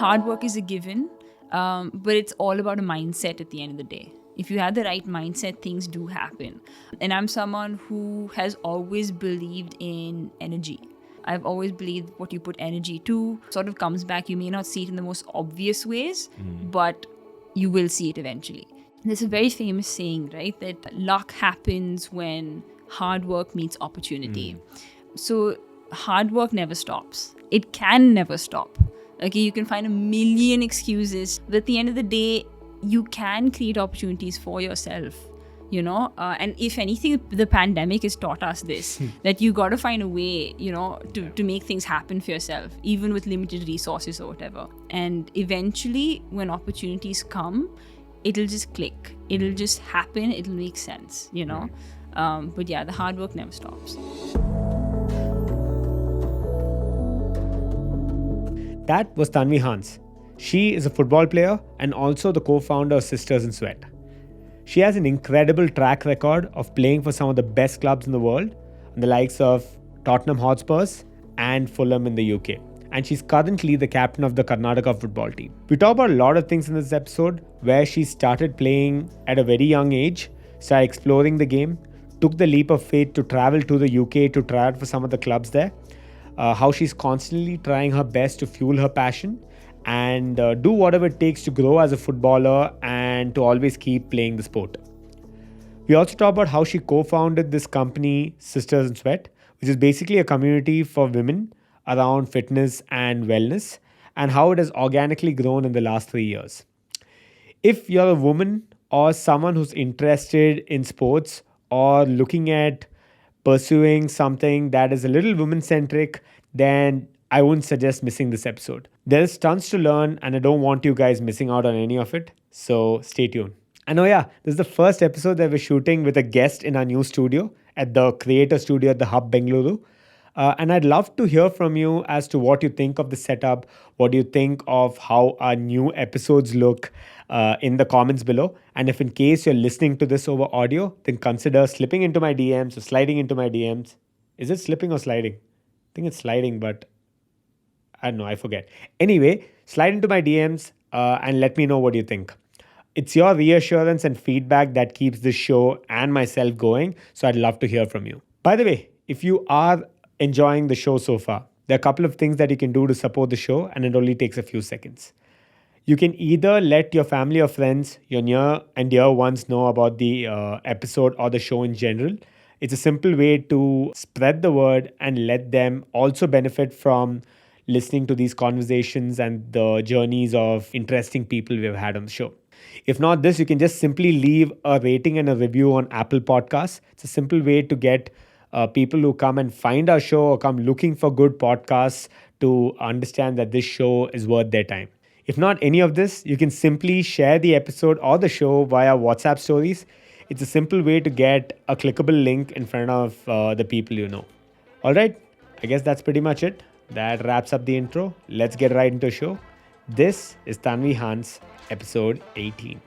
hard work is a given, but it's all about a mindset at the end of the day. If you have the right mindset, things do happen. And I'm someone who has always believed in energy. I've always believed what you put energy to sort of comes back. You may not see it in the most obvious ways, but you will see it eventually. There's a very famous saying, right, that luck happens when hard work meets opportunity. So hard work never stops. It can never stop. Okay, you can find a million excuses, but at the end of the day, you can create opportunities for yourself, and if anything, the pandemic has taught us this, that you got to find a way, to make things happen for yourself, even with limited resources or whatever. And eventually, when opportunities come, it'll just click. It'll just happen. It'll make sense, But yeah, the hard work never stops. That was Tanvi Hans. She is a football player and also the co-founder of Sisters in Sweat. She has an incredible track record of playing for some of the best clubs in the world, the likes of Tottenham Hotspurs and Fulham in the UK. And she's currently the captain of the Karnataka football team. We talk about a lot of things in this episode, where she started playing at a very young age, started exploring the game, took the leap of faith to travel to the UK to try out for some of the clubs there, how she's constantly trying her best to fuel her passion and do whatever it takes to grow as a footballer and to always keep playing the sport. We also talk about how she co-founded this company, Sisters in Sweat, which is basically a community for women around fitness and wellness, and how it has organically grown in the last 3 years. If you're a woman or someone who's interested in sports or looking at pursuing something that is a little women-centric, then I wouldn't suggest missing this episode. There's tons to learn and I don't want you guys missing out on any of it. So stay tuned. And oh yeah, this is the first episode that we're shooting with a guest in our new studio at the Creator Studio at the Hub Bengaluru. And I'd love to hear from you as to what you think of the setup. What do you think of how our new episodes look in the comments below. And if in case you're listening to this over audio, then consider slipping into my DMs or sliding into my DMs. Is it slipping or sliding? I think it's sliding, but I don't know, I forget. Anyway, slide into my DMs and let me know what you think. It's your reassurance and feedback that keeps this show and myself going, so I'd love to hear from you. By the way, if you are enjoying the show so far, there are a couple of things that you can do to support the show, and it only takes a few seconds. You can either let your family or friends, your near and dear ones know about the episode or the show in general. It's a simple way to spread the word and let them also benefit from listening to these conversations and the journeys of interesting people we've had on the show. If not this, you can just simply leave a rating and a review on Apple Podcasts. It's a simple way to get people who come and find our show or come looking for good podcasts to understand that this show is worth their time. If not any of this, you can simply share the episode or the show via WhatsApp stories. It's a simple way to get a clickable link in front of the people you know. All right, I guess that's pretty much it. That wraps up the intro. Let's get right into the show. This is Tanvi Hans, episode 18.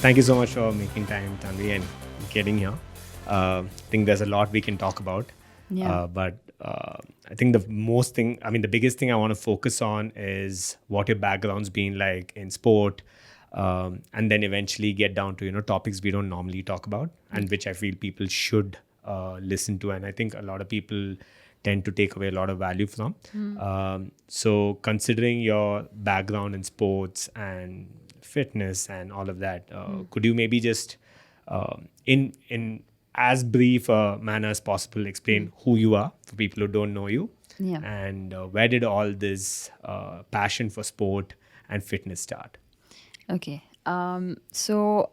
Thank you so much for making time, Tanvi, and getting here. I think there's a lot we can talk about. Yeah. But I think the biggest thing I want to focus on is what your background's been like in sport, and then eventually get down to, topics we don't normally talk about and which I feel people should listen to. And I think a lot of people tend to take away a lot of value from. So considering your background in sports and fitness and all of that, could you maybe just in as brief a manner as possible explain who you are for people who don't know you, and where did all this passion for sport and fitness start? Okay. So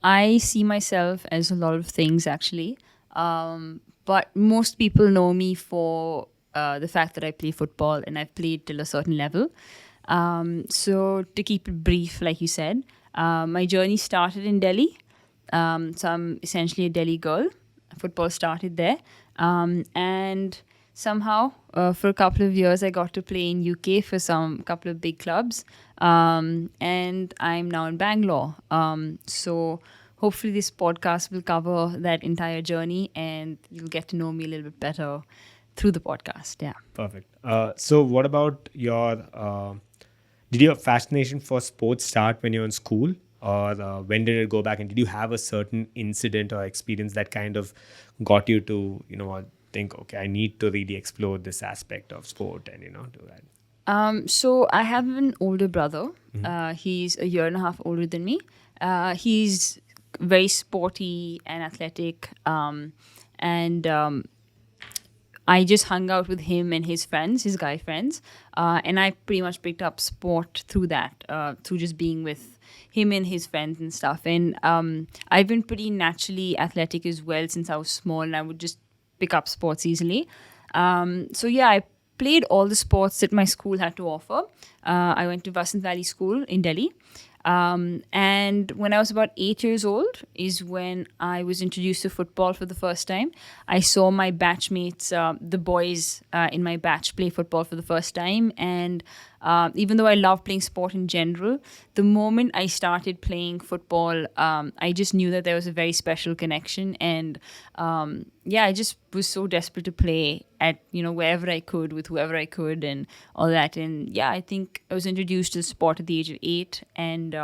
I see myself as a lot of things actually, but most people know me for the fact that I play football and I've played till a certain level. So to keep it brief, like you said, My journey started in Delhi. So I'm essentially a Delhi girl. Football started there. And somehow, for a couple of years, I got to play in UK for some couple of big clubs. And I'm now in Bangalore. So hopefully this podcast will cover that entire journey and you'll get to know me a little bit better through the podcast. Yeah. Perfect. So what about did your fascination for sports start when you were in school? Or when did it go back? And did you have a certain incident or experience that kind of got you to, think, okay, I need to really explore this aspect of sport and, do that? So I have an older brother. He's a year and a half older than me. He's very sporty and athletic. And I just hung out with him and his friends, his guy friends. And I pretty much picked up sport through that, through just being with him and his friends and stuff. And I've been pretty naturally athletic as well since I was small, and I would just pick up sports easily. So yeah, I played all the sports that my school had to offer. I went to Vasant Valley School in Delhi. And when I was about 8 years old is when I was introduced to football for the first time. I saw my batchmates, the boys in my batch, play football for the first time. And even though I love playing sport in general, the moment I started playing football, I just knew that there was a very special connection. And I just was so desperate to play at, wherever I could, with whoever I could and all that. And yeah, I think I was introduced to the sport at the age of 8. And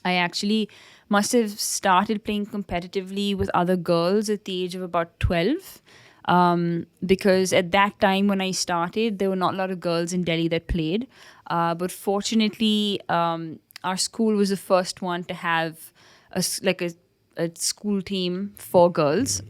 I actually must have started playing competitively with other girls at the age of about 12. Because at that time when I started, there were not a lot of girls in Delhi that played. But fortunately, our school was the first one to have a school team for girls.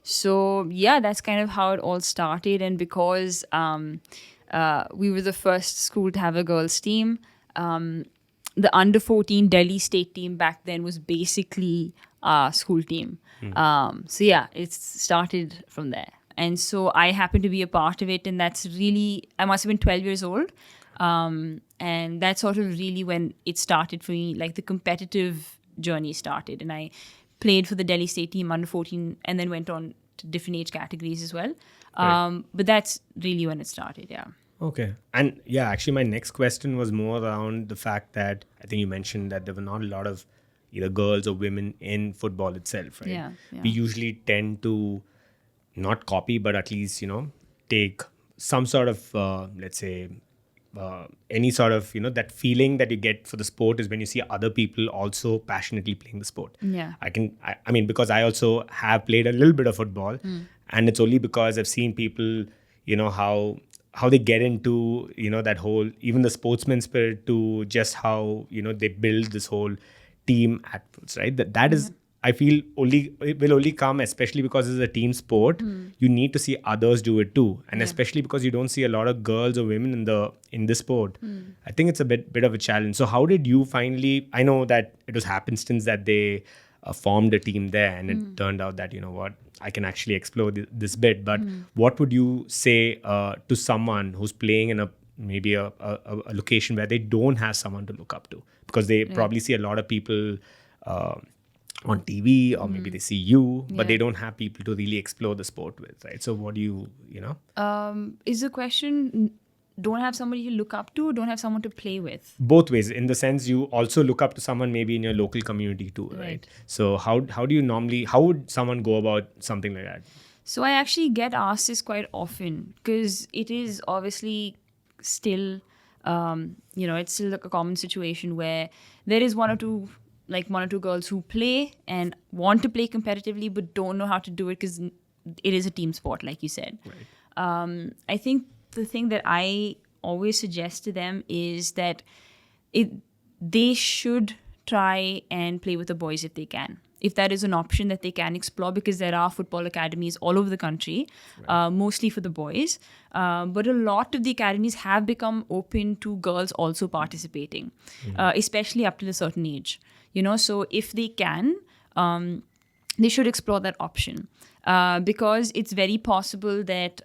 So yeah, that's kind of how it all started. And because we were the first school to have a girls team, the under 14 Delhi state team back then was basically our school team. So yeah, it started from there. And so I happened to be a part of it. And that's really, I must have been 12 years old. And that's sort of really when it started for me, like the competitive journey started. And I played for the Delhi state team under 14 and then went on to different age categories as well. Right. But that's really when it started, yeah. Okay. And yeah, actually my next question was more around the fact that I think you mentioned that there were not a lot of either girls or women in football itself, right? Yeah. We usually tend to not copy, but at least, take some sort of, let's say, any sort of, that feeling that you get for the sport is when you see other people also passionately playing the sport. Yeah. I mean, because I also have played a little bit of football, and it's only because I've seen people, how they get into, that whole, even the sportsman spirit, to just how, they build this whole team atmosphere, right? That is, I feel it will only come, especially because it's a team sport. You need to see others do it too, and especially because you don't see a lot of girls or women in this sport. I think it's a bit of a challenge. So how did you finally? I know that it was happenstance that they formed a team there, and it turned out that I can actually explore this bit. But what would you say to someone who's playing in maybe a location where they don't have someone to look up to, because they probably see a lot of people on TV, or maybe they see you, but they don't have people to really explore the sport with, right? So what do you? Is the question, don't have somebody to look up to, or don't have someone to play with? Both ways, in the sense you also look up to someone maybe in your local community too, right? So how do you normally, how would someone go about something like that? So I actually get asked this quite often, because it is obviously still, it's still like a common situation where there is one or two girls who play and want to play competitively but don't know how to do it because it is a team sport, like you said. Right. I think the thing that I always suggest to them is that they should try and play with the boys if they can. If that is an option that they can explore, because there are football academies all over the country, mostly for the boys. But a lot of the academies have become open to girls also participating, especially up to a certain age. So if they can, they should explore that option. Because it's very possible that,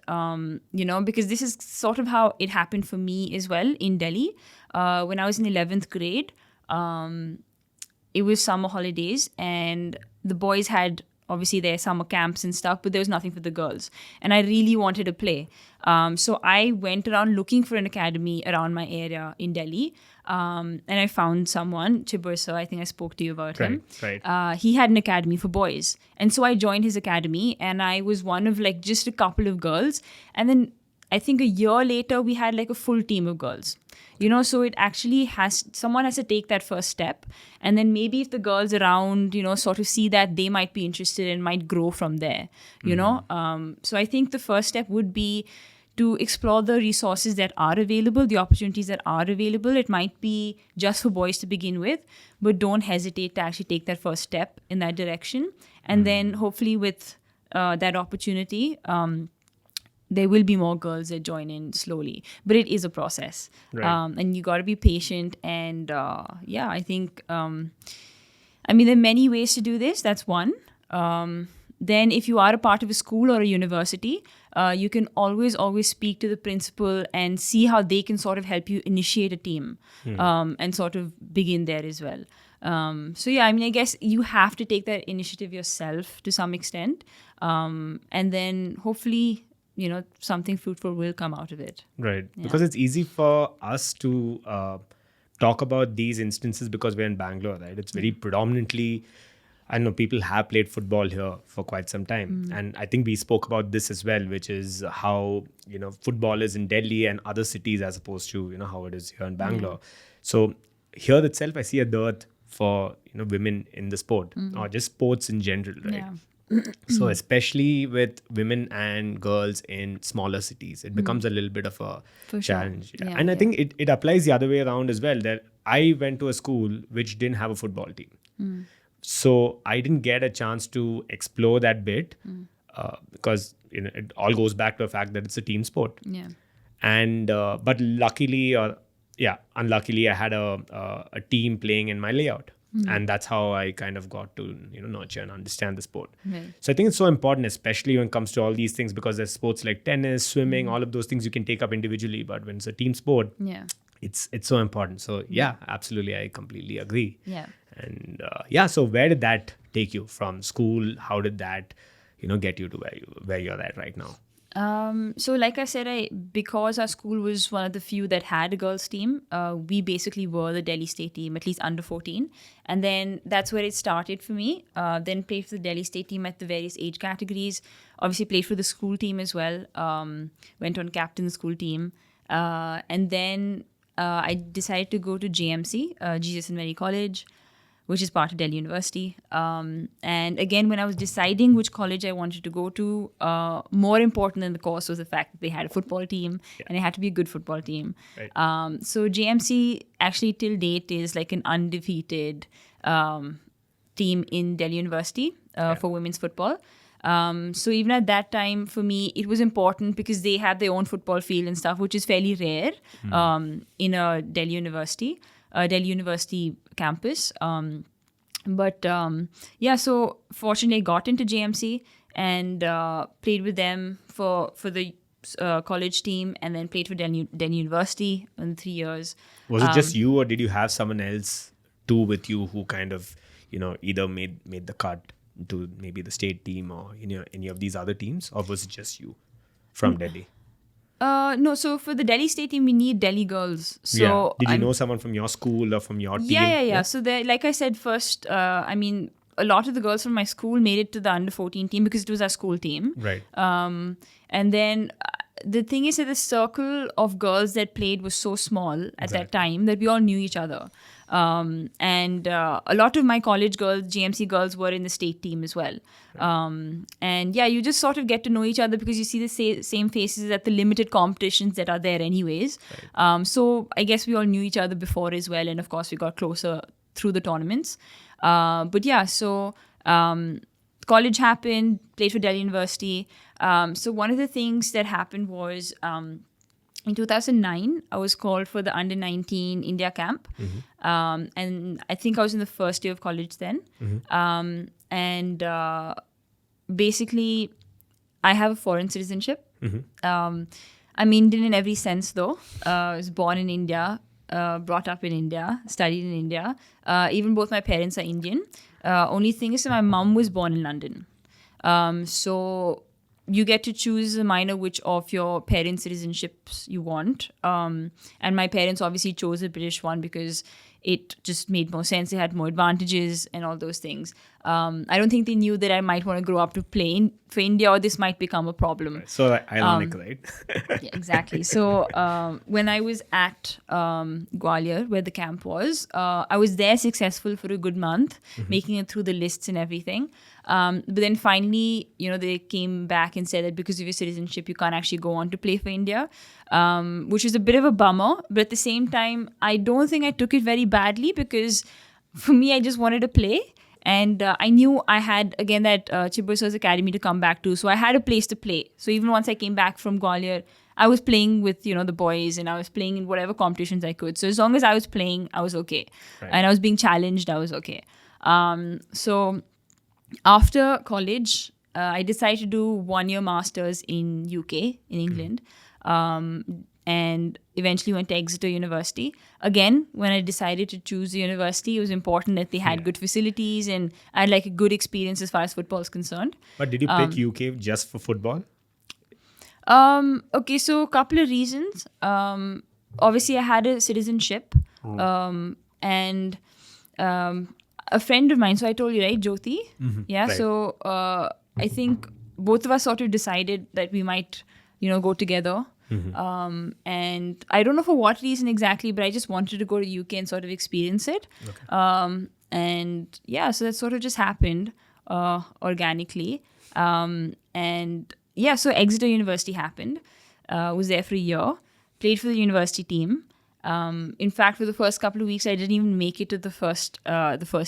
because this is sort of how it happened for me as well in Delhi. When I was in 11th grade, It was summer holidays, and the boys had obviously their summer camps and stuff, but there was nothing for the girls. And I really wanted to play. So I went around looking for an academy around my area in Delhi. And I found someone, Chibursa, I think I spoke to you about him. Right. He had an academy for boys. And so I joined his academy, and I was one of like just a couple of girls. And then I think a year later, we had like a full team of girls. So it actually someone has to take that first step. And then maybe if the girls around, sort of see that, they might be interested and might grow from there, So I think the first step would be to explore the resources that are available, the opportunities that are available. It might be just for boys to begin with, but don't hesitate to actually take that first step in that direction. And then hopefully with that opportunity, there will be more girls that join in slowly, but it is a process. Right. And you got to be patient. And I think, there are many ways to do this. That's one. Then if you are a part of a school or a university, you can always speak to the principal and see how they can sort of help you initiate a team and sort of begin there as well. I guess you have to take that initiative yourself to some extent. And then hopefully, something fruitful will come out of it. Right. Yeah. Because it's easy for us to talk about these instances because we're in Bangalore, right? It's very predominantly, I know people have played football here for quite some time. And I think we spoke about this as well, which is how, football is in Delhi and other cities as opposed to, how it is here in Bangalore. So here itself, I see a dearth for, women in the sport or just sports in general, right? Yeah. So especially with women and girls in smaller cities, it becomes a little bit of a challenge. Sure. Yeah, and I think it applies the other way around as well, that I went to a school which didn't have a football team. So I didn't get a chance to explore that bit because it all goes back to the fact that it's a team sport. Yeah. And but luckily or unluckily, I had a team playing in my layout. And that's how I kind of got to nurture and understand the sport. Right. So I think it's so important, especially when it comes to all these things, because there's sports like tennis, swimming, all of those things you can take up individually. But when it's a team sport, it's so important. So absolutely, I completely agree. Yeah. And so where did that take you from school? How did that get you to where you're at right now? So like I said, because our school was one of the few that had a girls team, we basically were the Delhi state team, at least under 14. And then that's where it started for me. Then played for the Delhi state team at the various age categories. Obviously played for the school team as well. Went on captain the school team. And then I decided to go to JMC, Jesus and Mary College, which is part of Delhi University. And again, when I was deciding which college I wanted to go to, more important than the course was the fact that they had a football team and it had to be a good football team. Right. So JMC actually till date is like an undefeated team in Delhi University for women's football. So even at that time, for me, it was important because they had their own football field and stuff, which is fairly rare in a Delhi University campus. So fortunately I got into JMC and played with them for the college team, and then played for Delhi University in 3 years. Was it just you, or did you have someone else too with you who kind of, either made the cut to maybe the state team or any of these other teams, or was it just you from Delhi? No, so for the Delhi state team, we need Delhi girls. So did you know someone from your school or from your team? Yeah. So like I said first, a lot of the girls from my school made it to the under 14 team because it was our school team. Right. And then the thing is that the circle of girls that played was so small at that time that we all knew each other. And a lot of my college girls, JMC girls, were in the state team as well. And you just sort of get to know each other because you see the same faces at the limited competitions that are there anyways. Right. So I guess we all knew each other before as well. And of course, we got closer through the tournaments. So college happened, played for Delhi University. So one of the things that happened was in 2009, I was called for the under 19 India camp. Mm-hmm. And I think I was in the first year of college then. Mm-hmm. Basically, I have a foreign citizenship. Mm-hmm. Indian in every sense though. I was born in India. brought up in India, studied in India. Even both my parents are Indian. Only thing is that my mum was born in London. So you get to choose a minor which of your parents' citizenships you want. And my parents obviously chose the British one because it just made more sense. They had more advantages and all those things. I don't think they knew that I might want to grow up to play for India, or this might become a problem. So ironic, right? Yeah, exactly. So when I was at Gwalior, where the camp was, I was there successful for a good month, making it through the lists and everything. But then finally, they came back and said that because of your citizenship, you can't actually go on to play for India, which is a bit of a bummer. But at the same time, I don't think I took it very badly, because for me, I just wanted to play. And I knew I had, again, that Chibursar's Academy to come back to. So I had a place to play. So even once I came back from Gwalior, I was playing with, the boys, and I was playing in whatever competitions I could. So as long as I was playing, I was okay. Right. And I was being challenged, I was okay. So after college, I decided to do 1-year masters in UK, in England. And eventually went to Exeter University. Again, when I decided to choose the university, it was important that they had good facilities, and I had like a good experience as far as football is concerned. But did you pick UK just for football? Okay, so a couple of reasons. Obviously, I had a citizenship, and a friend of mine, so I told you, right, Jyoti? Yeah, Right. so I think both of us sort of decided that we might, go together. And I don't know for what reason exactly, but I just wanted to go to UK and sort of experience it. Okay. And yeah, so that sort of just happened organically. And yeah, so Exeter University happened. Was there for a year, played for the university team. In fact, for the first couple of weeks, I didn't even make it to the first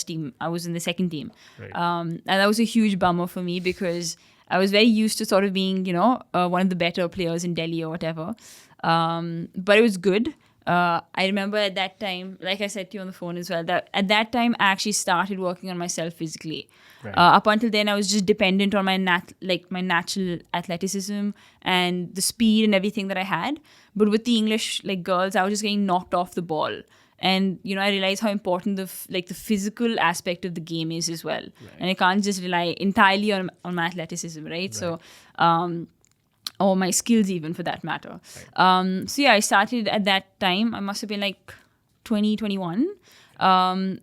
team. I was in the second team. Right. And that was a huge bummer for me, because I was very used to sort of being, one of the better players in Delhi or whatever. But it was good. I remember at that time, like I said to you on the phone as well, that at that time I actually started working on myself physically. Right. Up until then, I was just dependent on my natural athleticism and the speed and everything that I had. But with the English girls, I was just getting knocked off the ball. And I realized how important the physical aspect of the game is as well. Right. And I can't just rely entirely on my athleticism, right? So, or my skills even, for that matter. Right. So yeah, I started at that time. I must have been 2021.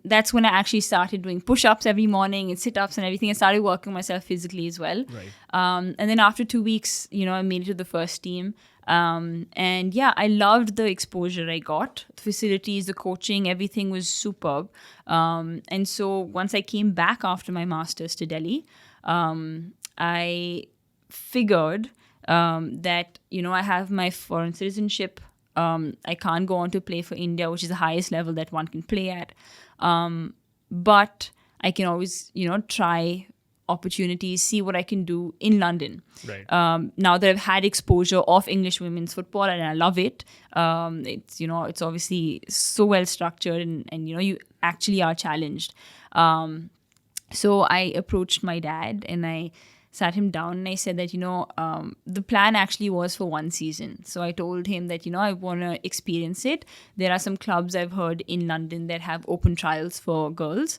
That's when I actually started doing push-ups every morning and sit-ups and everything. I started working myself physically as well. Right. And then after 2 weeks, I made it to the first team. And yeah, I loved the exposure I got. The facilities, the coaching, everything was superb. And so once I came back after my master's to Delhi, I figured that, I have my foreign citizenship. I can't go on to play for India, which is the highest level that one can play at. But I can always, try opportunities, see what I can do in London. Right. Now that I've had exposure of English women's football, and I love it, it's it's obviously so well structured, and you actually are challenged. So I approached my dad and I sat him down and I said that the plan actually was for 1 season. So I told him that I want to experience it. There are some clubs I've heard in London that have open trials for girls.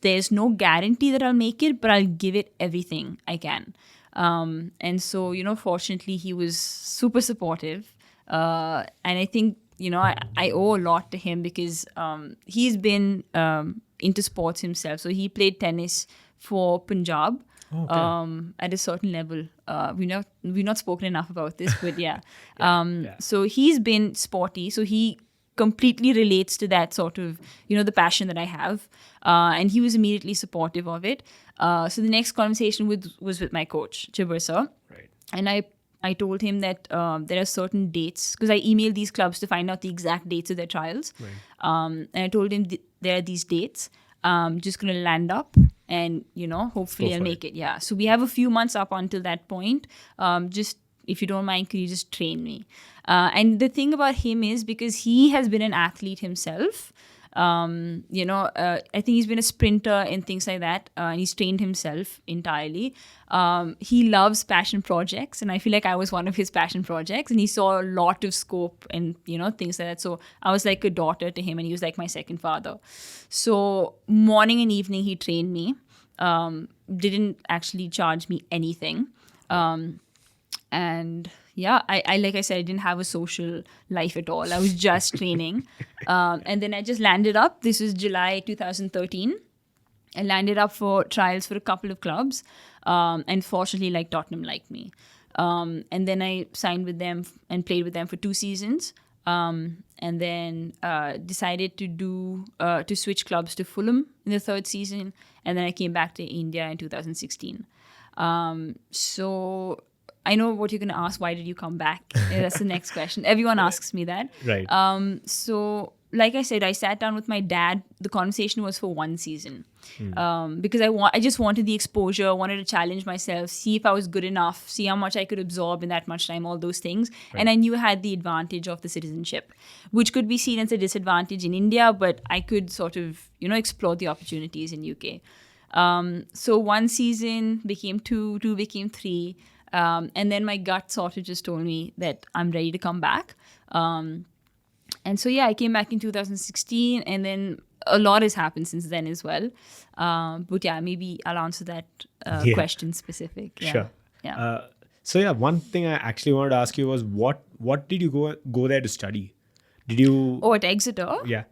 There's no guarantee that I'll make it, but I'll give it everything I can. And so, fortunately, he was super supportive. And I think, I owe a lot to him, because he's been into sports himself. So he played tennis for Punjab. Okay. At a certain level. We've not spoken enough about this, but yeah. Yeah. So he's been sporty. So he completely relates to that sort of, the passion that I have. And he was immediately supportive of it. So the next conversation was with my coach, Chibursar. Right. And I told him that there are certain dates, because I emailed these clubs to find out the exact dates of their trials. Right. And I told him there are these dates. Just going to land up, and hopefully I'll make it. Yeah, so we have a few months up until that point. Just if you don't mind, could you just train me? And the thing about him is, because he has been an athlete himself, I think he's been a sprinter and things like that, and he's trained himself entirely. He loves passion projects, and I feel like I was one of his passion projects, and he saw a lot of scope and things like that. So I was like a daughter to him, and he was like my second father. So morning and evening he trained me. Didn't actually charge me anything. And yeah, I like I said, I didn't have a social life at all. I was just training. And then I just landed up. This was July 2013. I landed up for trials for a couple of clubs. And fortunately, like Tottenham liked me. And then I signed with them and played with them for 2 seasons. And then decided to switch clubs to Fulham in the 3rd season. And then I came back to India in 2016. So I know what you're going to ask. Why did you come back? That's the next question. Everyone asks me that. Right. So like I said, I sat down with my dad. The conversation was for 1 season. Because I just wanted the exposure, wanted to challenge myself, see if I was good enough, see how much I could absorb in that much time, all those things. Right. And I knew I had the advantage of the citizenship, which could be seen as a disadvantage in India, but I could sort of, explore the opportunities in UK. So 1 season became 2, 2 became 3. And then my gut sort of just told me that I'm ready to come back. And so, I came back in 2016, and then a lot has happened since then as well. But maybe I'll answer that question specific. Yeah. Sure. Yeah. One thing I actually wanted to ask you was what did you go there to study? Did you? Oh, at Exeter? Yeah.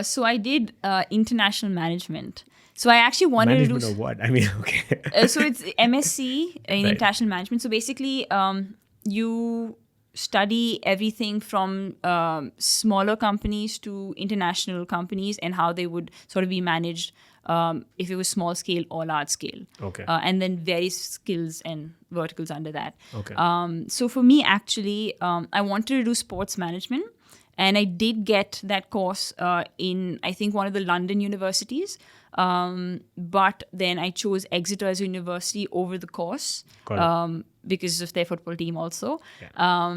So I did international management. So I actually wanted management to do... Management or what? I mean, okay. So it's MSc in Right. international management. So basically, you study everything from smaller companies to international companies and how they would sort of be managed if it was small scale or large scale. Okay. And then various skills and verticals under that. Okay. So for me, actually, I wanted to do sports management. And I did get that course in, I think, one of the London universities. But then I chose Exeter as a university over the course because of their football team also. Yeah.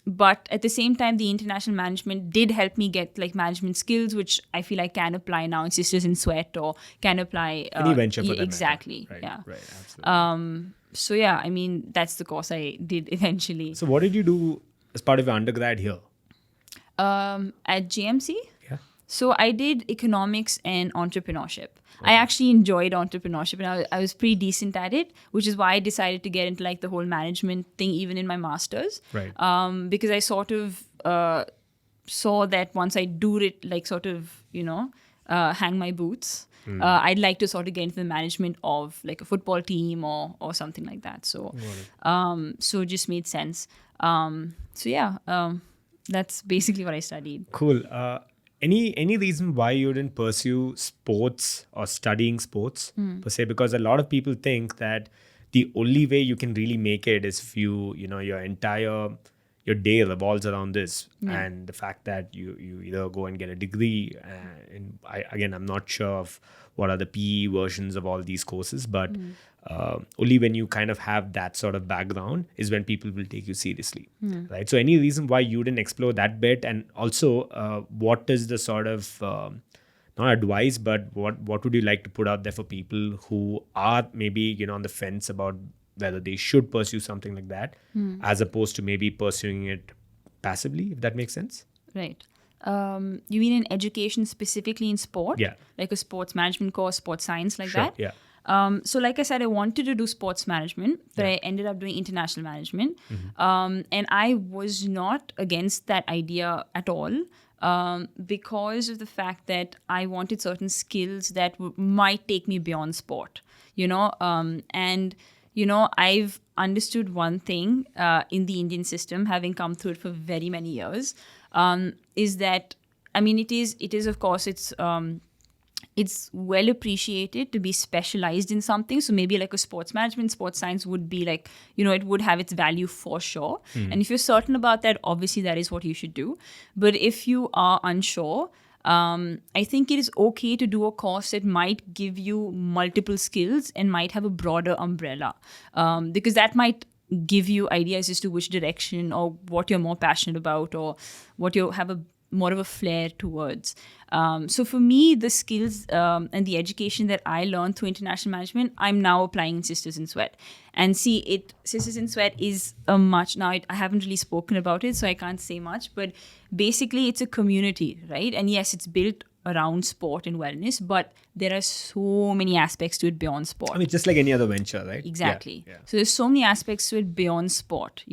But at the same time, the international management did help me get like management skills, which I feel I can apply now in Sisters in Sweat, or can apply any venture for that exactly. Right, yeah. Right. Absolutely. So yeah, I mean, that's the course I did eventually. So what did you do as part of your undergrad here? At GMC? Yeah. So I did economics and entrepreneurship. Okay. I actually enjoyed entrepreneurship, and I was pretty decent at it, which is why I decided to get into like the whole management thing even in my master's. Right. Because I sort of saw that once I do it, like sort of, hang my boots, I'd like to sort of get into the management of like a football team or something like that. So, so it just made sense. That's basically what I studied. Cool. Any reason why you didn't pursue sports or studying sports per se? Because a lot of people think that the only way you can really make it is if your day revolves around this, and the fact that you either go and get a degree. And I'm not sure of what are the PE versions of all these courses, but only when you kind of have that sort of background is when people will take you seriously, right? So any reason why you didn't explore that bit? And also, what is the sort of not advice, but what would you like to put out there for people who are maybe on the fence about whether they should pursue something like that, as opposed to maybe pursuing it passively, if that makes sense? Right. You mean in education, specifically in sport? Yeah. Like a sports management course, sports science, like Sure, that? Yeah. So like I said, I wanted to do sports management, but I ended up doing international management. And I was not against that idea at all, because of the fact that I wanted certain skills that might take me beyond sport, I've understood one thing in the Indian system, having come through it for very many years, is that, I mean, it is of course, it's well appreciated to be specialized in something. So maybe like a sports management, sports science would be like, it would have its value for sure. And if you're certain about that, obviously that is what you should do. But if you are unsure, I think it is okay to do a course that might give you multiple skills and might have a broader umbrella, because that might give you ideas as to which direction or what you're more passionate about or what you have a more of a flair towards. So for me, the skills and the education that I learned through international management, I'm now applying in Sisters in Sweat. And see, Sisters in Sweat is a much, now I haven't really spoken about it, so I can't say much, but basically it's a community, right? And yes, it's built around sport and wellness, but there are so many aspects to it beyond sport. I mean, just like any other venture, right? Exactly. Yeah. So there's so many aspects to it beyond sport,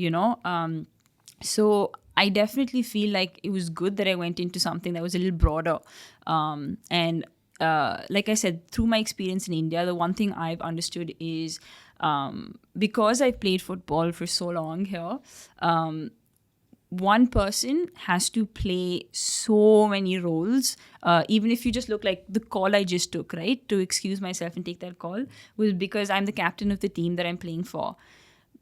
so I definitely feel like it was good that I went into something that was a little broader. And like I said, through my experience in India, the one thing I've understood is because I've played football for so long here, one person has to play so many roles. Even if you just look like the call I just took, right, to excuse myself and take that call, was because I'm the captain of the team that I'm playing for.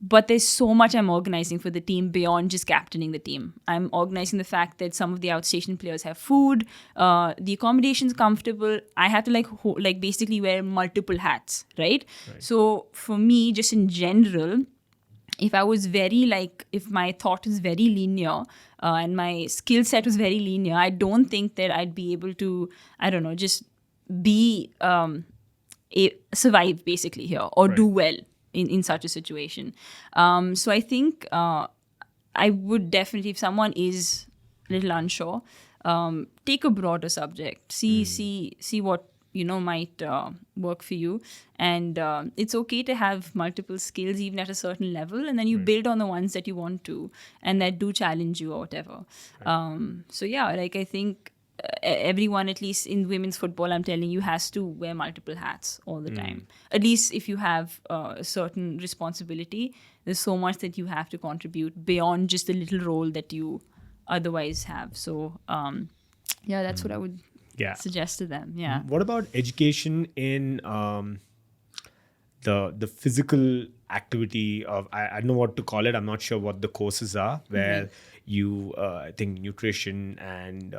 But there's so much I'm organizing for the team beyond just captaining the team. I'm organizing the fact that some of the outstation players have food, the accommodation's comfortable. I have to basically wear multiple hats, right? So for me, just in general, if I was if my thought is very linear and my skill set was very linear, I don't think that I'd be able to, just be, survive basically here or do well in such a situation. So I think I would definitely, if someone is a little unsure, take a broader subject, see what might work for you, and it's okay to have multiple skills even at a certain level, and then you build on the ones that you want to and that do challenge you or whatever. So yeah, I think everyone, at least in women's football, I'm telling you, has to wear multiple hats all the time. At least if you have a certain responsibility, there's so much that you have to contribute beyond just the little role that you otherwise have. So that's what I would suggest to them. Yeah. What about education in the physical activity of, I don't know what to call it, I'm not sure what the courses are, where you I think nutrition and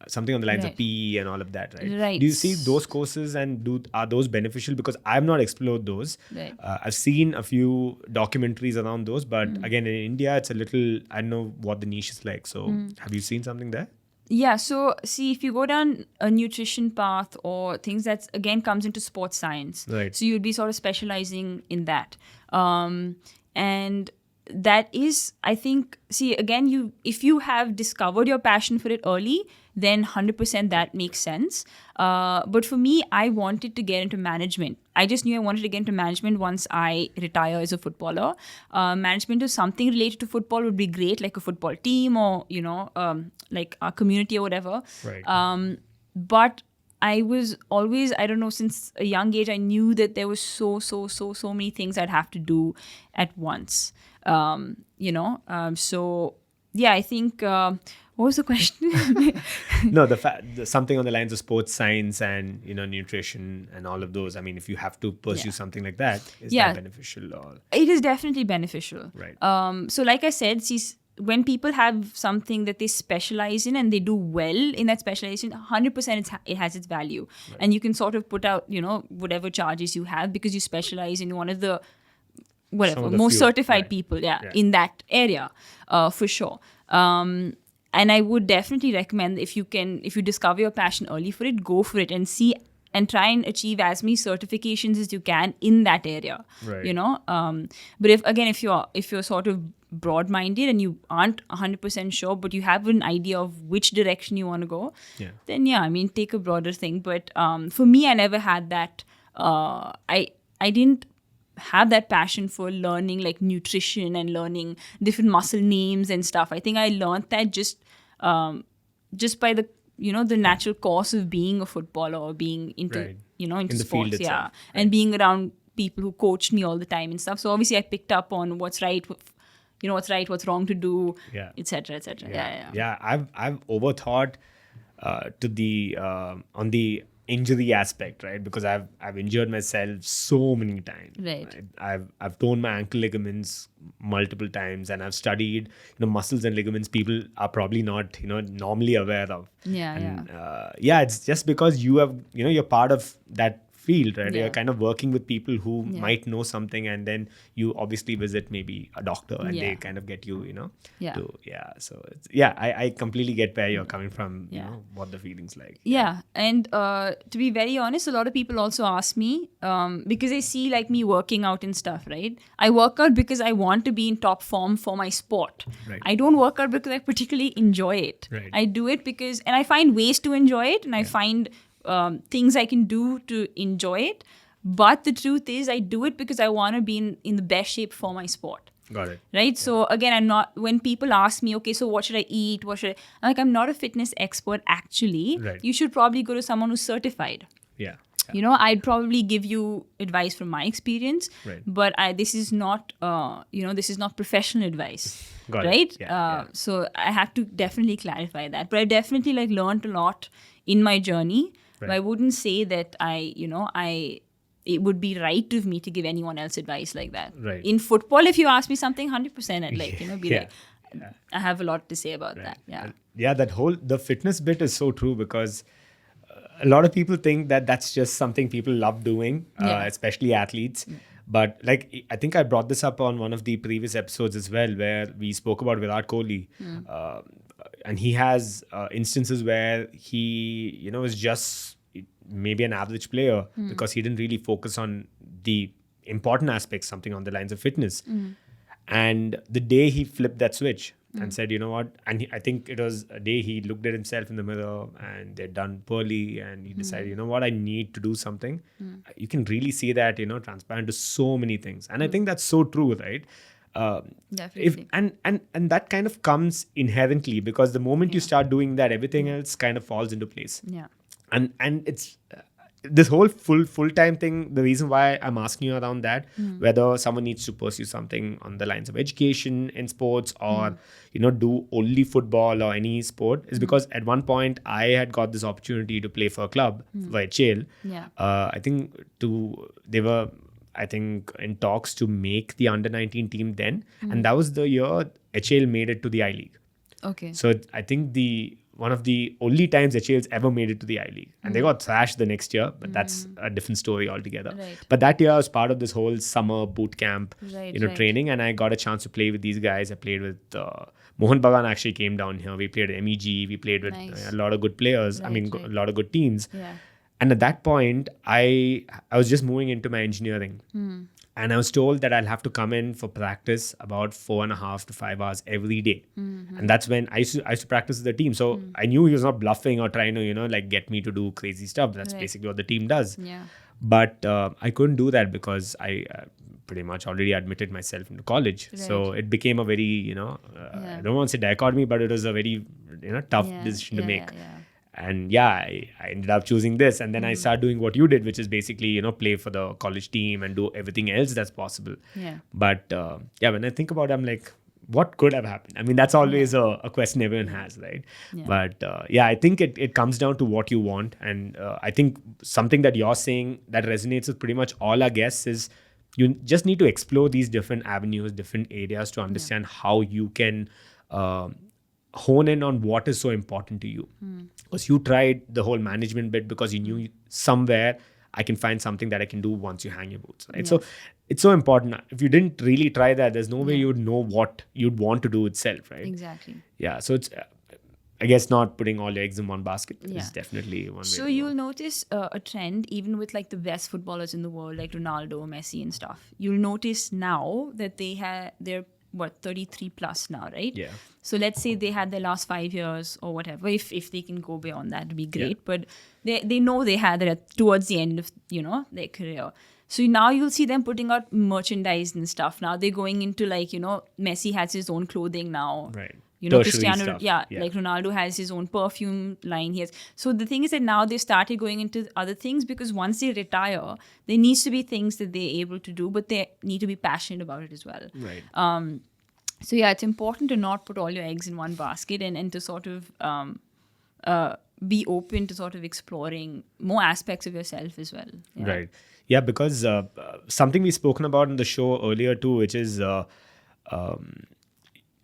something on the lines of PE and all of that, right? Do you see those courses and are those beneficial? Because I've not explored those. I've seen a few documentaries around those, but again, in India, it's a little, I don't know what the niche is like. So have you seen something there? Yeah, so see, if you go down a nutrition path or things that again comes into sports science, so you'd be sort of specializing in that. And that is, I think, see, again, if you have discovered your passion for it early, then 100% that makes sense. But for me, I wanted to get into management. I just knew I wanted to get into management once I retire as a footballer. Management of something related to football would be great, like a football team or, like a community or whatever. But I was always, I don't know, since a young age, I knew that there was so many things I'd have to do at once. So yeah, I think, what was the question? No, something on the lines of sports science and, nutrition and all of those. I mean, if you have to pursue something like that, is that beneficial? Or? It is definitely beneficial. Right. So like I said, when people have something that they specialize in and they do well in that specialization, 100% it has its value. And you can sort of put out, whatever charges you have because you specialize in one of the most certified people in that area, for sure. And I would definitely recommend if you discover your passion early for it, go for it and see and try and achieve as many certifications as you can in that area. But if you're sort of broad-minded and you aren't 100% sure, but you have an idea of which direction you want to go, then take a broader thing. But for me, I never had that. I didn't have that passion for learning like nutrition and learning different muscle names and stuff. I think I learned that just by the the natural course of being a footballer or being into into sports, and being around people who coached me all the time and stuff. So obviously I picked up on what's right, what's wrong to do, etc. Yeah, I've overthought to the on the injury aspect, right? Because I've injured myself so many times. Right. I've torn my ankle ligaments multiple times, and I've studied muscles and ligaments people are probably not normally aware of. It's just because you have you're part of that field, right? Yeah. You're kind of working with people who Yeah. might know something, and then you obviously visit maybe a doctor, and they Yeah. kind of get you, Yeah. So I completely get where you're coming from, Yeah. what the feeling's like. Yeah, and to be very honest, a lot of people also ask me because they see like me working out and stuff, right? I work out because I want to be in top form for my sport. Right. I don't work out because I particularly enjoy it. Right. I do it because, and I find ways to enjoy it, and I find things I can do to enjoy it. But the truth is, I do it because I want to be in the best shape for my sport. Got it. Right. So again, I'm not, when people ask me, okay, so what should I eat? I'm like, I'm not a fitness expert actually. Right. You should probably go to someone who's certified. Yeah. You know, I'd probably give you advice from my experience, Right. but this is not, this is not professional advice. Got it. Right. Yeah, So I have to definitely clarify that. But I definitely like learned a lot in my journey. But I wouldn't say that it would be right of me to give anyone else advice like that. Right. In football, if you ask me something, 100% I'd like, be Yeah. like, I have a lot to say about that. Yeah. Yeah, the fitness bit is so true, because a lot of people think that that's just something people love doing, especially athletes. But like, I think I brought this up on one of the previous episodes as well, where we spoke about Virat Kohli. And he has instances where he, is just maybe an average player because he didn't really focus on the important aspects, something on the lines of fitness. And the day he flipped that switch and said, you know what, and I think it was a day he looked at himself in the mirror and they'd done poorly, and he decided, you know what, I need to do something. You can really see that, transparent to so many things. And I think that's so true, right? Definitely. And that kind of comes inherently, because the moment you start doing that, everything else kind of falls into place. Yeah. And it's this whole full-time thing. The reason why I'm asking you around that, whether someone needs to pursue something on the lines of education in sports, or do only football or any sport, is because at one point I had got this opportunity to play for a club, for HL. Yeah. They were in talks to make the under-19 team then, and that was the year HL made it to the I-League. Okay. So I think one of the only times HL's ever made it to the I-League. And they got thrashed the next year, but that's a different story altogether. Right. But that year I was part of this whole summer boot camp, Right. training, and I got a chance to play with these guys. I played with Mohan Bagan actually came down here. We played at MEG. We played with Nice. a lot of good players. Right, A lot of good teams. Yeah. And at that point, I was just moving into my engineering. And I was told that I'll have to come in for practice about 4.5 to 5 hours every day. And that's when I used to practice with the team. So I knew he was not bluffing or trying to, get me to do crazy stuff. That's Right. basically what the team does. Yeah. But I couldn't do that because I pretty much already admitted myself into college. So it became a very, I don't want to say dichotomy, but it was a very, tough decision to make. Yeah. And I ended up choosing this. And then I started doing what you did, which is basically, play for the college team and do everything else that's possible. Yeah. But when I think about it, I'm like, what could have happened? I mean, that's always a question everyone has, right? Yeah. But I think it comes down to what you want. And I think something that you're saying that resonates with pretty much all our guests is you just need to explore these different avenues, different areas to understand how you can hone in on what is so important to you. Because you tried the whole management bit because you knew somewhere I can find something that I can do once you hang your boots, right? So it's so important. If you didn't really try that, there's no way you would know what you'd want to do itself, right? Exactly. Yeah. So it's, I guess, not putting all your eggs in one basket is definitely one way. So to you'll go. notice a trend even with like the best footballers in the world, like Ronaldo, Messi and stuff. You'll notice now that they're 33 plus now, right? Yeah. So let's say they had their last 5 years or whatever. If they can go beyond that, it'd be great. Yeah. But they know they had it towards the end of their career. So now you'll see them putting out merchandise and stuff. Now they're going into like Messi has his own clothing now. Right. Tertiary Cristiano, stuff. Yeah, like Ronaldo has his own perfume line. So the thing is that now they started going into other things because once they retire, there needs to be things that they're able to do, but they need to be passionate about it as well. Right. So it's important to not put all your eggs in one basket and to sort of be open to sort of exploring more aspects of yourself as well. Yeah. Right. Yeah, because something we've spoken about in the show earlier too, which is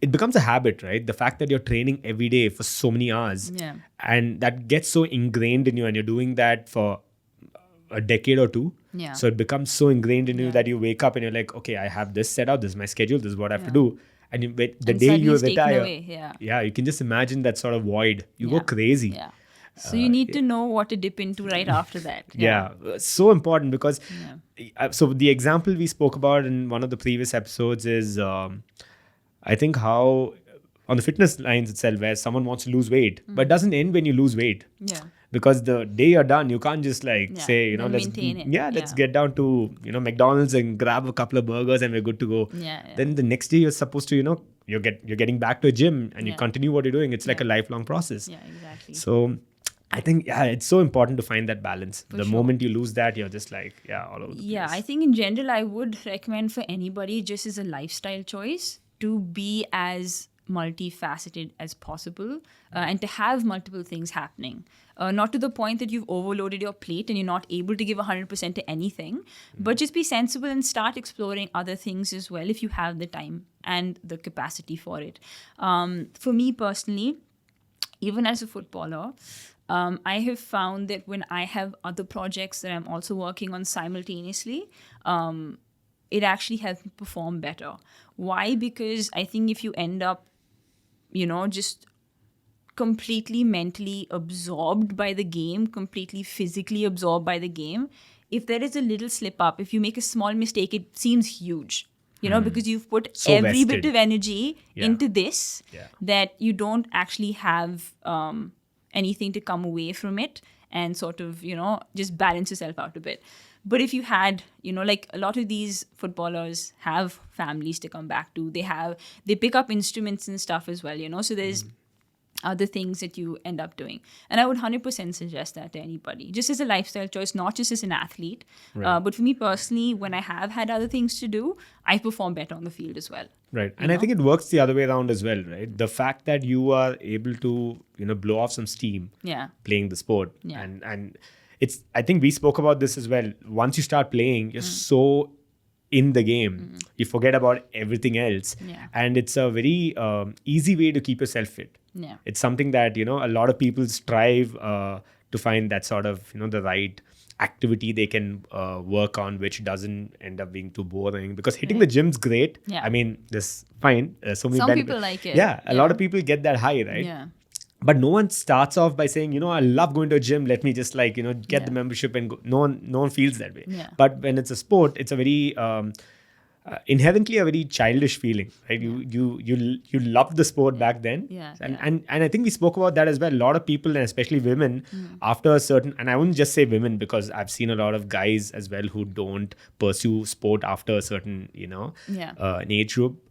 it becomes a habit, right? The fact that you're training every day for so many hours, Yeah. and that gets so ingrained in you, and you're doing that for a decade or two. Yeah. So it becomes so ingrained in you Yeah. that you wake up and you're like, okay, I have this set out. This is my schedule. This is what I have to do. And the And day suddenly you it's taken retire, away. Yeah. you can just imagine that sort of void. You go Yeah. crazy. Yeah. So you need to know what to dip into right after that. Yeah, so important because so the example we spoke about in one of the previous episodes is I think how on the fitness lines itself where someone wants to lose weight, but it doesn't end when you lose weight. Yeah. Because the day you're done, you can't just say, then let's maintain it. let's get down to McDonald's and grab a couple of burgers and we're good to go. Yeah. Then the next day you're supposed to you're getting back to a gym and you continue what you're doing. It's like a lifelong process. Yeah, exactly. So I think it's so important to find that balance. The sure. moment you lose that, you're just like all over the Yeah, place. I think in general, I would recommend for anybody, just as a lifestyle choice, to be as multifaceted as possible and to have multiple things happening. Not to the point that you've overloaded your plate and you're not able to give 100% to anything, but just be sensible and start exploring other things as well if you have the time and the capacity for it. For me personally, even as a footballer, I have found that when I have other projects that I'm also working on simultaneously, it actually helps me perform better. Why? Because I think if you end up, just completely mentally absorbed by the game, completely physically absorbed by the game, if there is a little slip up, if you make a small mistake, it seems huge. Because you've put So every vested. bit of energy into this Yeah. that you don't actually have anything to come away from it and sort of, just balance yourself out a bit. But if you had, like a lot of these footballers have families to come back to, they pick up instruments and stuff as well, so there's other things that you end up doing. And I would 100% suggest that to anybody, just as a lifestyle choice, not just as an athlete. But for me personally, when I have had other things to do, I perform better on the field as well. Right. And I think it works the other way around as well, right? The fact that you are able to, blow off some steam playing the sport. Yeah. And it's, I think we spoke about this as well. Once you start playing, you're so in the game, you forget about everything else. Yeah. And it's a very easy way to keep yourself fit. Yeah. It's something that, a lot of people strive to find that sort of, the right activity they can work on, which doesn't end up being too boring. Because hitting the gym's great. Yeah. I mean, there's fine. So many Some benefits. people like it. Yeah, a lot of people get that high, right? Yeah. But no one starts off by saying, I love going to a gym. Let me just get the membership and go. No one feels that way. Yeah. But when it's a sport, it's a very inherently a very childish feeling, right? You loved the sport back then. Yeah. And I think we spoke about that as well. A lot of people, and especially women, after a certain, and I wouldn't just say women because I've seen a lot of guys as well who don't pursue sport after a certain, an age group.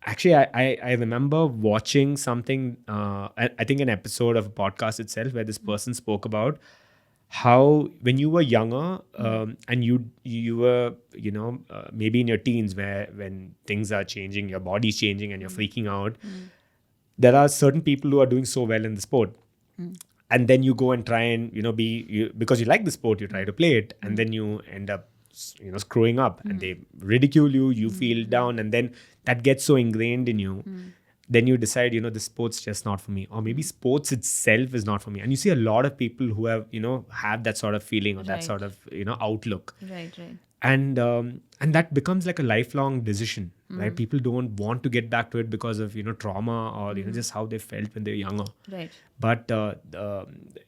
Actually, I remember watching something, I think an episode of a podcast itself where this person spoke about how when you were younger and you were, maybe in your teens when things are changing, your body's changing and you're freaking out, there are certain people who are doing so well in the sport. And then you go and try and, because you like the sport, you try to play it and then you end up, screwing up and they ridicule you feel down, and then that gets so ingrained in you. Then you decide, this sport's just not for me. Or maybe sports itself is not for me. And you see a lot of people who have, have that sort of feeling or that sort of, outlook. Right. And that becomes like a lifelong decision, right? People don't want to get back to it because of, trauma or, just how they felt when they were younger. Right. But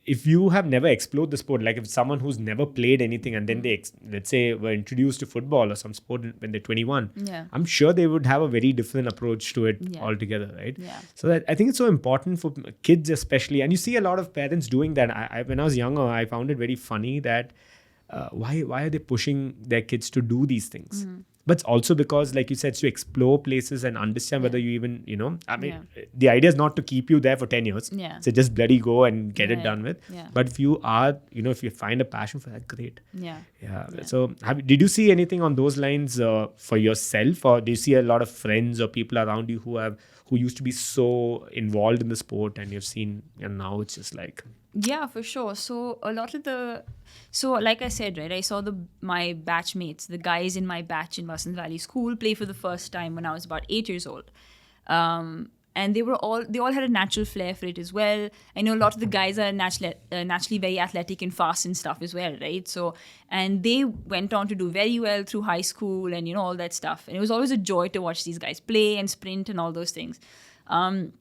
if you have never explored the sport, like if someone who's never played anything and then they, let's say, were introduced to football or some sport when they're 21, I'm sure they would have a very different approach to it altogether, right? Yeah. So I think it's so important for kids especially. And you see a lot of parents doing that. When I was younger, I found it very funny that why are they pushing their kids to do these things? But it's also because, like you said, to explore places and understand whether you even, the idea is not to keep you there for 10 years. Yeah. So just bloody go and get it done with. Yeah. But if you are, if you find a passion for that, great. Yeah. So did you see anything on those lines for yourself, or do you see a lot of friends or people around you who used to be so involved in the sport and you've seen, and now it's just like... Yeah, for sure. So a lot of like I said, right, I saw my batchmates, the guys in my batch in Vasant Valley School, play for the first time when I was about 8 years old. and they all had a natural flair for it as well. I know a lot of the guys are naturally very athletic and fast and stuff as well, right? So, and they went on to do very well through high school and all that stuff. And it was always a joy to watch these guys play and sprint and all those things. A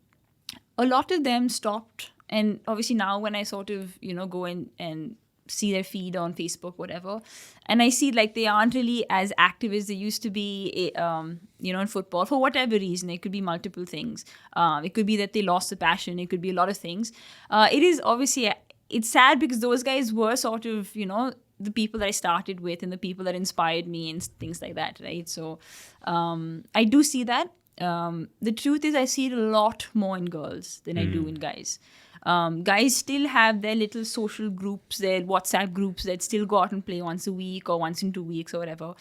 lot of them stopped, and obviously now when I sort of go in and see their feed on Facebook, whatever, and I see like they aren't really as active as they used to be, in football for whatever reason. It could be multiple things. It could be that they lost the passion. It could be a lot of things. It is obviously, it's sad because those guys were sort of, the people that I started with and the people that inspired me and things like that, right? So I do see that. The truth is I see it a lot more in girls than I do in guys. Guys still have their little social groups, their WhatsApp groups that still go out and play once a week or once in 2 weeks or whatever.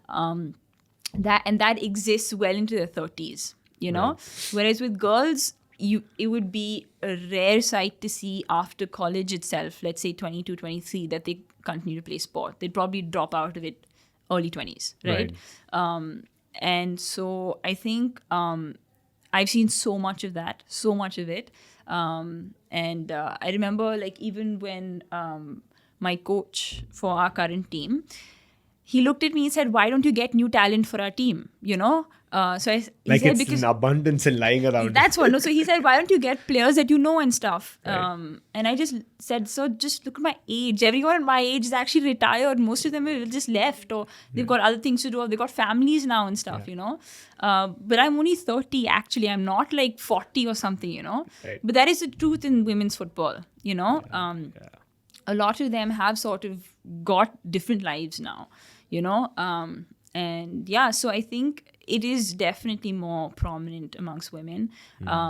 That exists well into their 30s, Right. Whereas with girls, it would be a rare sight to see after college itself, let's say 22, 23, that they continue to play sport. They'd probably drop out of it early 20s, right? And so I think I've seen so much of it. And I remember, like, even when my coach for our current team, he looked at me and said, "Why don't you get new talent for our team?" So he Like said, it's because an abundance and lying around. that's one. No, so he said, "Why don't you get players that you know and stuff?" Right. And I just said, "So just look at my age. Everyone at my age is actually retired. Most of them have just left, or they've got other things to do, or they've got families now and stuff, But I'm only 30, actually. I'm not like 40 or something, Right. But that is the truth in women's football, A lot of them have sort of got different lives now, And yeah, so I think it is definitely more prominent amongst women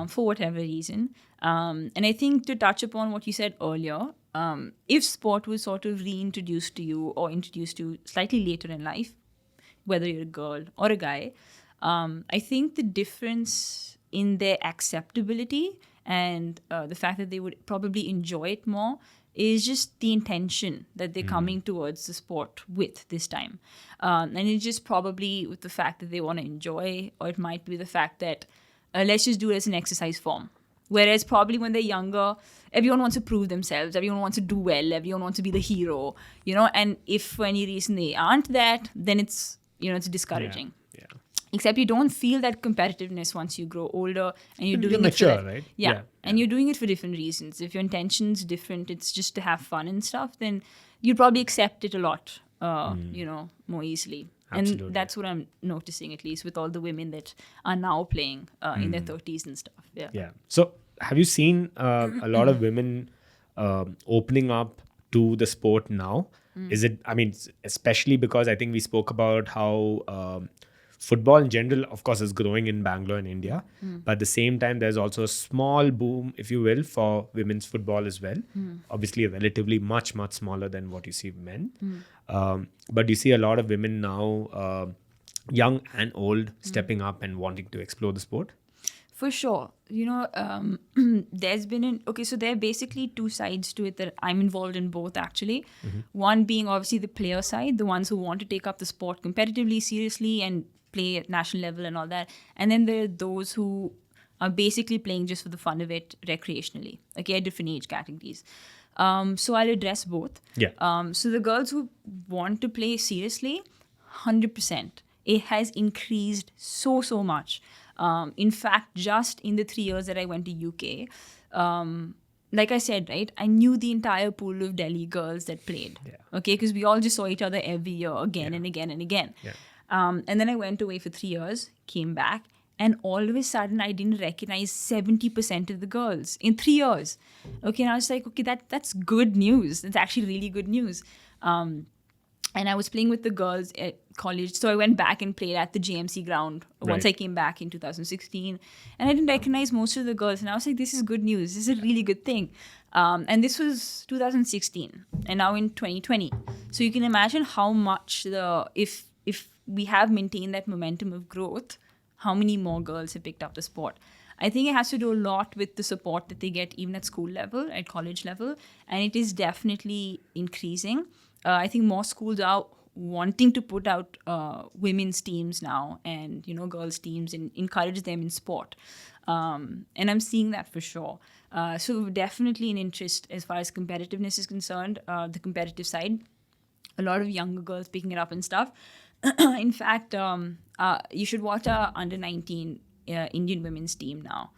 for whatever reason. And I think to touch upon what you said earlier, if sport was sort of reintroduced to you or introduced to you slightly later in life, whether you're a girl or a guy, I think the difference in their acceptability and the fact that they would probably enjoy it more is just the intention that they're coming towards the sport with this time. And it's just probably with the fact that they want to enjoy, or it might be the fact that let's just do it as an exercise form. Whereas probably when they're younger, everyone wants to prove themselves, everyone wants to do well, everyone wants to be the hero, and if for any reason they aren't that, then it's, it's discouraging. Yeah. Except you don't feel that competitiveness once you grow older and you're doing You're it mature, for that, right? Yeah. And you're doing it for different reasons. If your intention's different, it's just to have fun and stuff, then you'd probably accept it a lot, more easily. Absolutely. And that's what I'm noticing, at least with all the women that are now playing in their 30s and stuff. Yeah. So have you seen a lot of women opening up to the sport now? Is it, especially because I think we spoke about how football in general, of course, is growing in Bangalore and India. But at the same time, there's also a small boom, if you will, for women's football as well. Obviously, relatively much, much smaller than what you see men. But you see a lot of women now, young and old, stepping up and wanting to explore the sport. For sure. There's been so there are basically two sides to it that I'm involved in both, actually. One being obviously the player side, the ones who want to take up the sport competitively, seriously, and play at national level and all that. And then there are those who are basically playing just for the fun of it recreationally, at different age categories. So I'll address both. Yeah. So the girls who want to play seriously, 100%. It has increased so much. In fact, just in the 3 years that I went to UK, like I said, right, I knew the entire pool of Delhi girls that played. Yeah. Okay, because we all just saw each other every year again and again and again. Yeah. And then I went away for 3 years, came back, and all of a sudden I didn't recognize 70% of the girls in 3 years. Okay, and I was like, okay, that's good news. That's actually really good news. And I was playing with the girls at college. So I went back and played at the GMC ground once I came back in 2016. And I didn't recognize most of the girls. And I was like, this is good news. This is a really good thing. And this was 2016. And now in 2020. So you can imagine how much if we have maintained that momentum of growth, how many more girls have picked up the sport. I think it has to do a lot with the support that they get even at school level, at college level. And it is definitely increasing. I think more schools are wanting to put out women's teams now and, girls' teams and encourage them in sport. And I'm seeing that for sure. So definitely an interest as far as competitiveness is concerned, the competitive side. A lot of younger girls picking it up and stuff. In fact, you should watch our under-19 Indian women's team now.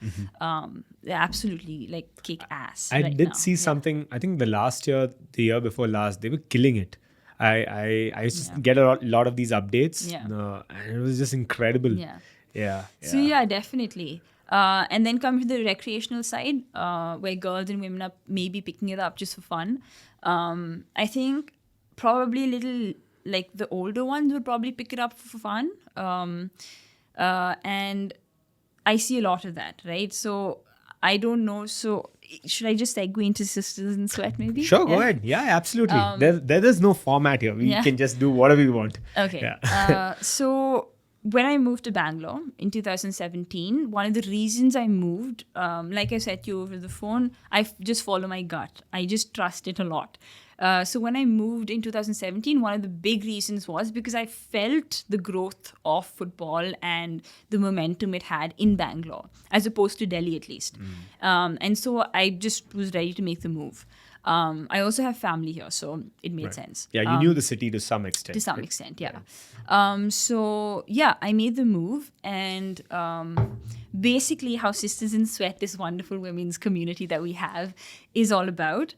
They're absolutely kick ass. I right did now. see something, I think the year before last, they were killing it. I used to get a lot of these updates. Yeah. And it was just incredible. Yeah. Yeah. So yeah, definitely. And then come to the recreational side, where girls and women are maybe picking it up just for fun. I think probably a little the older ones would probably pick it up for fun. And I see a lot of that, right? So I don't know. So should I just segue into Sisters in Sweat maybe? Sure, go ahead. Yeah, absolutely. There's no format here. We can just do whatever we want. Okay. Yeah. So when I moved to Bangalore in 2017, one of the reasons I moved, like I said to you over the phone, I just follow my gut. I just trust it a lot. So when I moved in 2017, one of the big reasons was because I felt the growth of football and the momentum it had in Bangalore, as opposed to Delhi at least. And so I just was ready to make the move. I also have family here, so it made sense. Yeah, you knew the city to some extent. To some extent, yeah. So yeah, I made the move, and basically how Sisters in Sweat, this wonderful women's community that we have, is all about.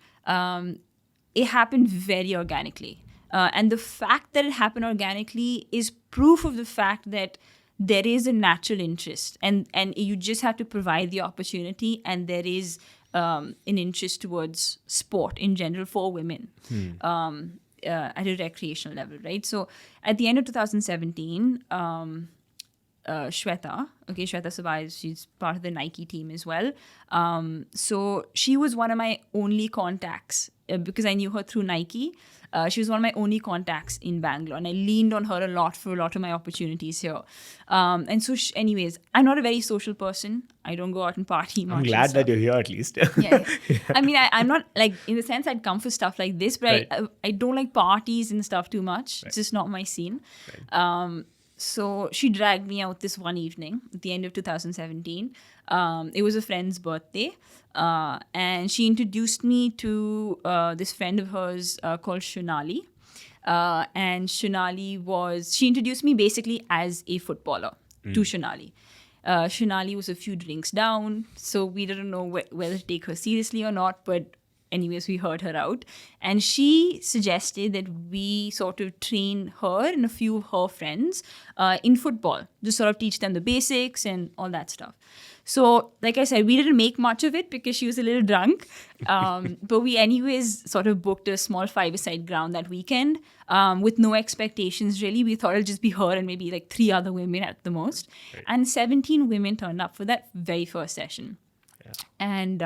It happened very organically. And the fact that it happened organically is proof of the fact that there is a natural interest, and you just have to provide the opportunity, and there is an interest towards sport in general for women at a recreational level, right? So at the end of 2017, Shweta Sabai, she's part of the Nike team as well. So she was one of my only contacts because I knew her through Nike. She was one of my only contacts in Bangalore, and I leaned on her a lot for a lot of my opportunities here. And so, anyways, I'm not a very social person. I don't go out and party much. I'm glad that you're here at least. Yeah. I mean, I'm not in the sense I'd come for stuff like this, but I don't like parties and stuff too much. It's just not my scene. Right. So she dragged me out this one evening at the end of 2017. It was a friend's birthday. And she introduced me to this friend of hers called Shunali. And she introduced me basically as a footballer to Shunali. Shunali was a few drinks down, so we didn't know whether to take her seriously or not, but anyways, we heard her out. And she suggested that we sort of train her and a few of her friends in football, just sort of teach them the basics and all that stuff. So, like I said, we didn't make much of it because she was a little drunk. But we anyways sort of booked a small 5-a-side ground that weekend with no expectations, really. We thought it'll just be her and maybe 3 other women at the most. Right. And 17 women turned up for that very first session. Yeah. And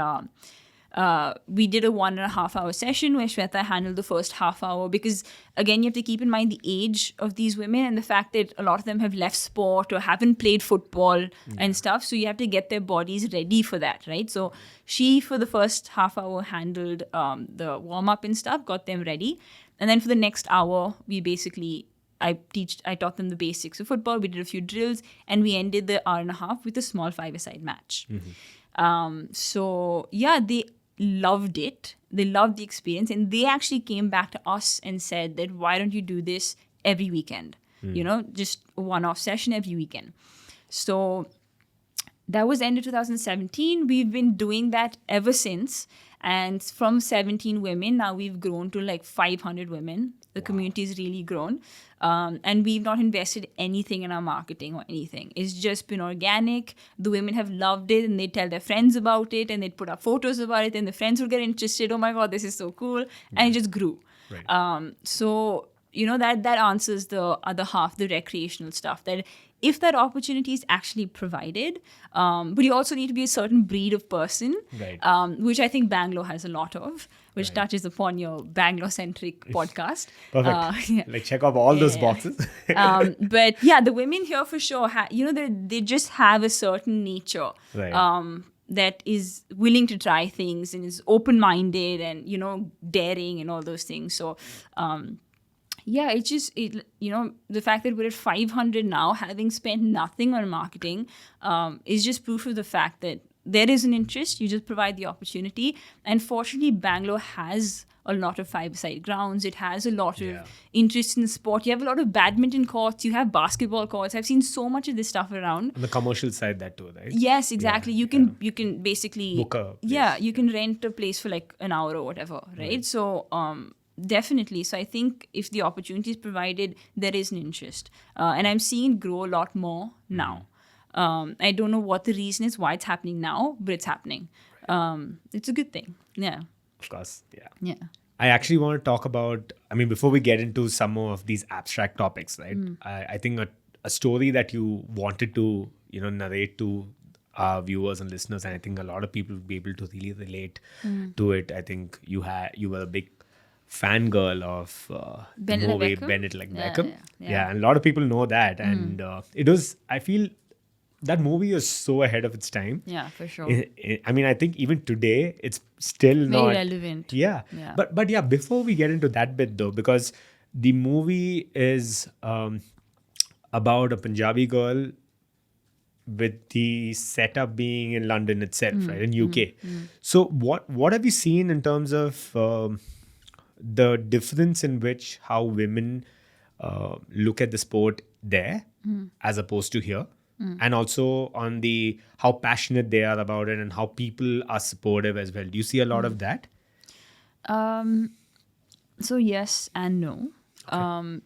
we did a 1.5 hour session where Shweta handled the first half hour because, again, you have to keep in mind the age of these women and the fact that a lot of them have left sport or haven't played football and stuff. So you have to get their bodies ready for that, right? So she, for the first half hour, handled the warm-up and stuff, got them ready. And then for the next hour, I taught them the basics of football. We did a few drills, and we ended the 1.5 hours with a small 5-a-side match. So yeah, they loved it. They loved the experience, and they actually came back to us and said that why don't you do this every weekend? Just a one-off session every weekend. So that was end of 2017. We've been doing that ever since, and from 17 women now we've grown to 500 women. The community has really grown, and we've not invested anything in our marketing or anything. It's just been organic. The women have loved it, and they tell their friends about it, and they'd put up photos about it, and the friends would get interested. Oh my God, this is so cool. And it just grew. Right. So, that answers the other half, the recreational stuff, that if that opportunity is actually provided, but you also need to be a certain breed of person, right. Which I think Bangalore has a lot of, which touches upon your Bangalore-centric podcast. Perfect. Check off all those boxes. But yeah, the women here for sure, they just have a certain nature. Right. That is willing to try things and is open-minded and, daring and all those things. So, Yeah, it's just the fact that we're at 500 now, having spent nothing on marketing, is just proof of the fact that there is an interest. You just provide the opportunity, and fortunately, Bangalore has a lot of five-side grounds. It has a lot of interest in the sport. You have a lot of badminton courts. You have basketball courts. I've seen so much of this stuff around. On the commercial side, that too, right? Yes, exactly. You can basically book a place. you can rent a place for like an hour or whatever, right? So definitely. So I think if the opportunity is provided, there is an interest, and I'm seeing it grow a lot more now. I don't know what the reason is why it's happening now, but it's happening. It's a good thing. Yeah. Of course, yeah. Yeah. I actually want to talk about, before we get into some more of these abstract topics, right? I think a story that you wanted to, narrate to our viewers and listeners, and I think a lot of people will be able to really relate to it. I think you were a big fangirl of the Bend It Like movie Beckham? Bend It Like Yeah, Beckham. yeah. And a lot of people know that. And it was, I feel, that movie was so ahead of its time. Yeah, for sure. I think even today it's still not relevant. Yeah. Yeah. But yeah, before we get into that bit though, because the movie is about a Punjabi girl with the setup being in London itself, right, in UK. So what have you seen in terms of the difference in which how women look at the sport there as opposed to here? And also on the how passionate they are about it and how people are supportive as well. Do you see a lot of that? So yes and no.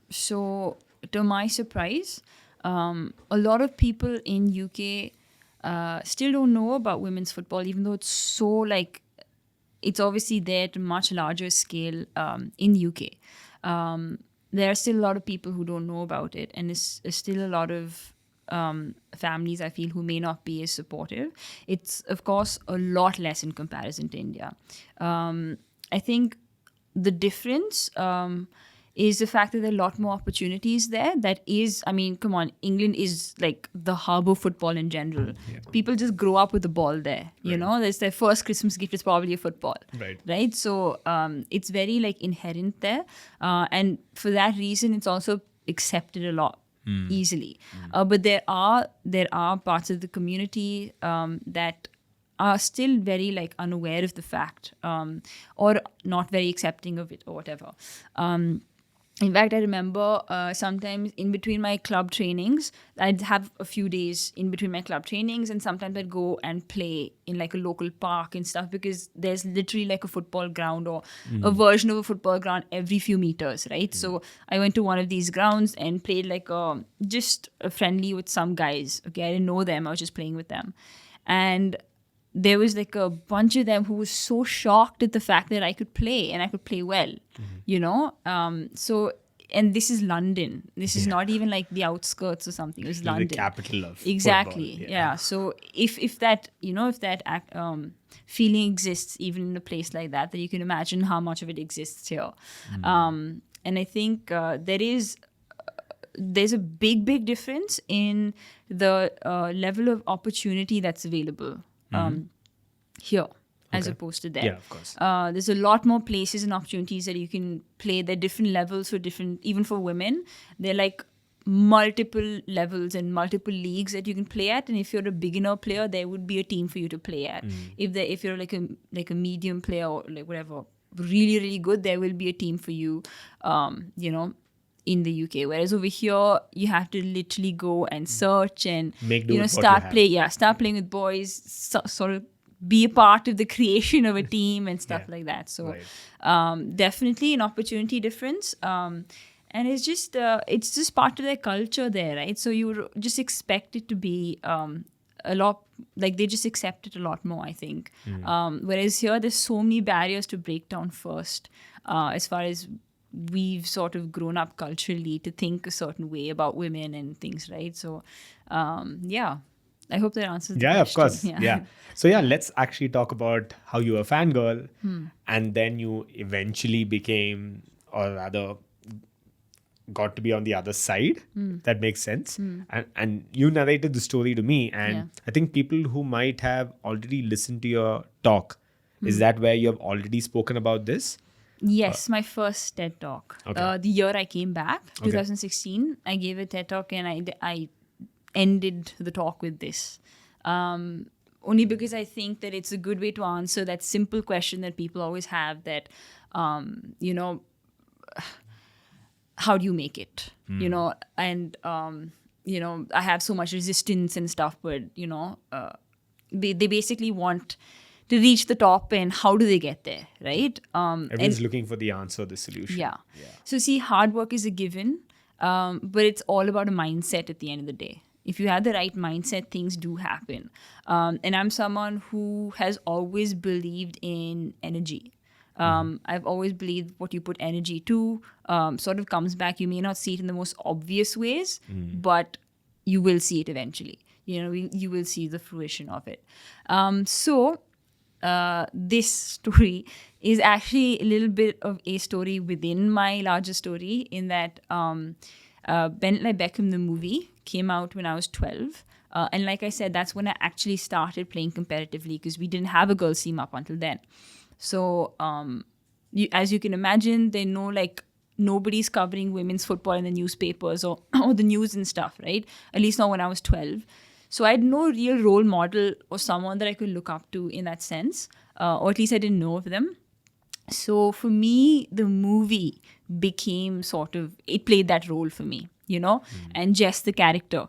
So to my surprise, a lot of people in UK still don't know about women's football, even though it's so like it's obviously there at a much larger scale in UK. There are still a lot of people who don't know about it, and there's still a lot of families, I feel, who may not be as supportive. It's, of course, a lot less in comparison to India. I think the difference is the fact that there are a lot more opportunities there. That is, come on, England is like the hub of football in general. Yeah. People just grow up with the ball there. You know, that's their first Christmas gift is probably a football. Right. So it's very like inherent there. And for that reason, it's also accepted a lot easily. But there are parts of the community that are still very like unaware of the fact or not very accepting of it or whatever. In fact, I remember sometimes in between my club trainings, I'd have a few days in between my club trainings, and sometimes I'd go and play in like a local park and stuff, because there's literally like a football ground or a version of a football ground every few meters, right? So I went to one of these grounds and played like just a friendly with some guys. Okay, I didn't know them, I was just playing with them. And there was like a bunch of them who was so shocked at the fact that I could play and I could play well, you know? So, and this is London. This is not even like the outskirts or something. It's London. The capital of exactly. football. Yeah. So if that, feeling exists even in a place like that, then you can imagine how much of it exists here. And I think there's a big difference in the level of opportunity that's available here as opposed to there. Yeah, of course. There's a lot more places and opportunities that you can play. There are different levels for different, even for women. They're like multiple levels and multiple leagues that you can play at. And if you're a beginner player, there would be a team for you to play at. If you're like a medium player or like whatever, really good, there will be a team for you. In the UK, whereas over here you have to literally go and search and start playing with boys, sort of be a part of the creation of a team and stuff like that. So definitely an opportunity difference, and it's just part of their culture there, right? So you just expect it to be a lot, like they just accept it a lot more, I think. Whereas here there's so many barriers to break down first, as far as we've sort of grown up culturally to think a certain way about women and things, right? So, I hope that answers the question. Of course. Yeah. So, let's actually talk about how you were a fangirl and then you eventually became, or rather, got to be on the other side. That makes sense. And you narrated the story to me. And I think people who might have already listened to your talk, is that where you have already spoken about this? Yes, my first TED Talk. Okay. The year I came back, 2016, I gave a TED Talk and I ended the talk with this. Only because I think that it's a good way to answer that simple question that people always have that, you know, how do you make it? You know, and, you know, I have so much resistance and stuff, but, you know, they basically want to reach the top, and how do they get there, right? Everyone's looking for the answer, the solution. Yeah. So see, hard work is a given, but it's all about a mindset at the end of the day. If you have the right mindset, things do happen. And I'm someone who has always believed in energy. I've always believed what you put energy to sort of comes back. You may not see it in the most obvious ways, but you will see it eventually. You know, you will see the fruition of it. So this story is actually a little bit of a story within my larger story, in that Bend Like Beckham, the movie, came out when I was 12. And like I said, that's when I actually started playing competitively, because we didn't have a girls' team up until then. So as you can imagine, they know like nobody's covering women's football in the newspapers or the news and stuff, right? At least not when I was 12. So I had no real role model or someone that I could look up to in that sense, or at least I didn't know of them. So for me, the movie became sort of, it played that role for me, you know, and Jess, the character,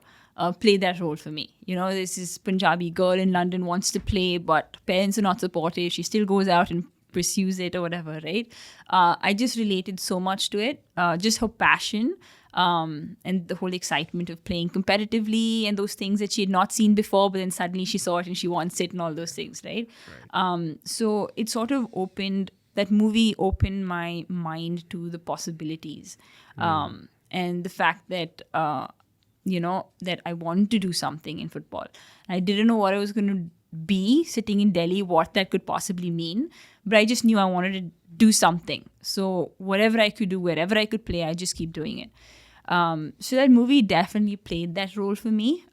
played that role for me. You know, this Punjabi girl in London wants to play, but parents are not supportive. She still goes out and pursues it or whatever, right? I just related so much to it, just her passion. And the whole excitement of playing competitively and those things that she had not seen before, but then suddenly she saw it and she wants it and all those things, right? So it sort of that movie opened my mind to the possibilities. And the fact that, you know, that I wanted to do something in football. I didn't know what I was going to be sitting in Delhi, what that could possibly mean, but I just knew I wanted to do something. So whatever I could do, wherever I could play, I just keep doing it. So that movie definitely played that role for me.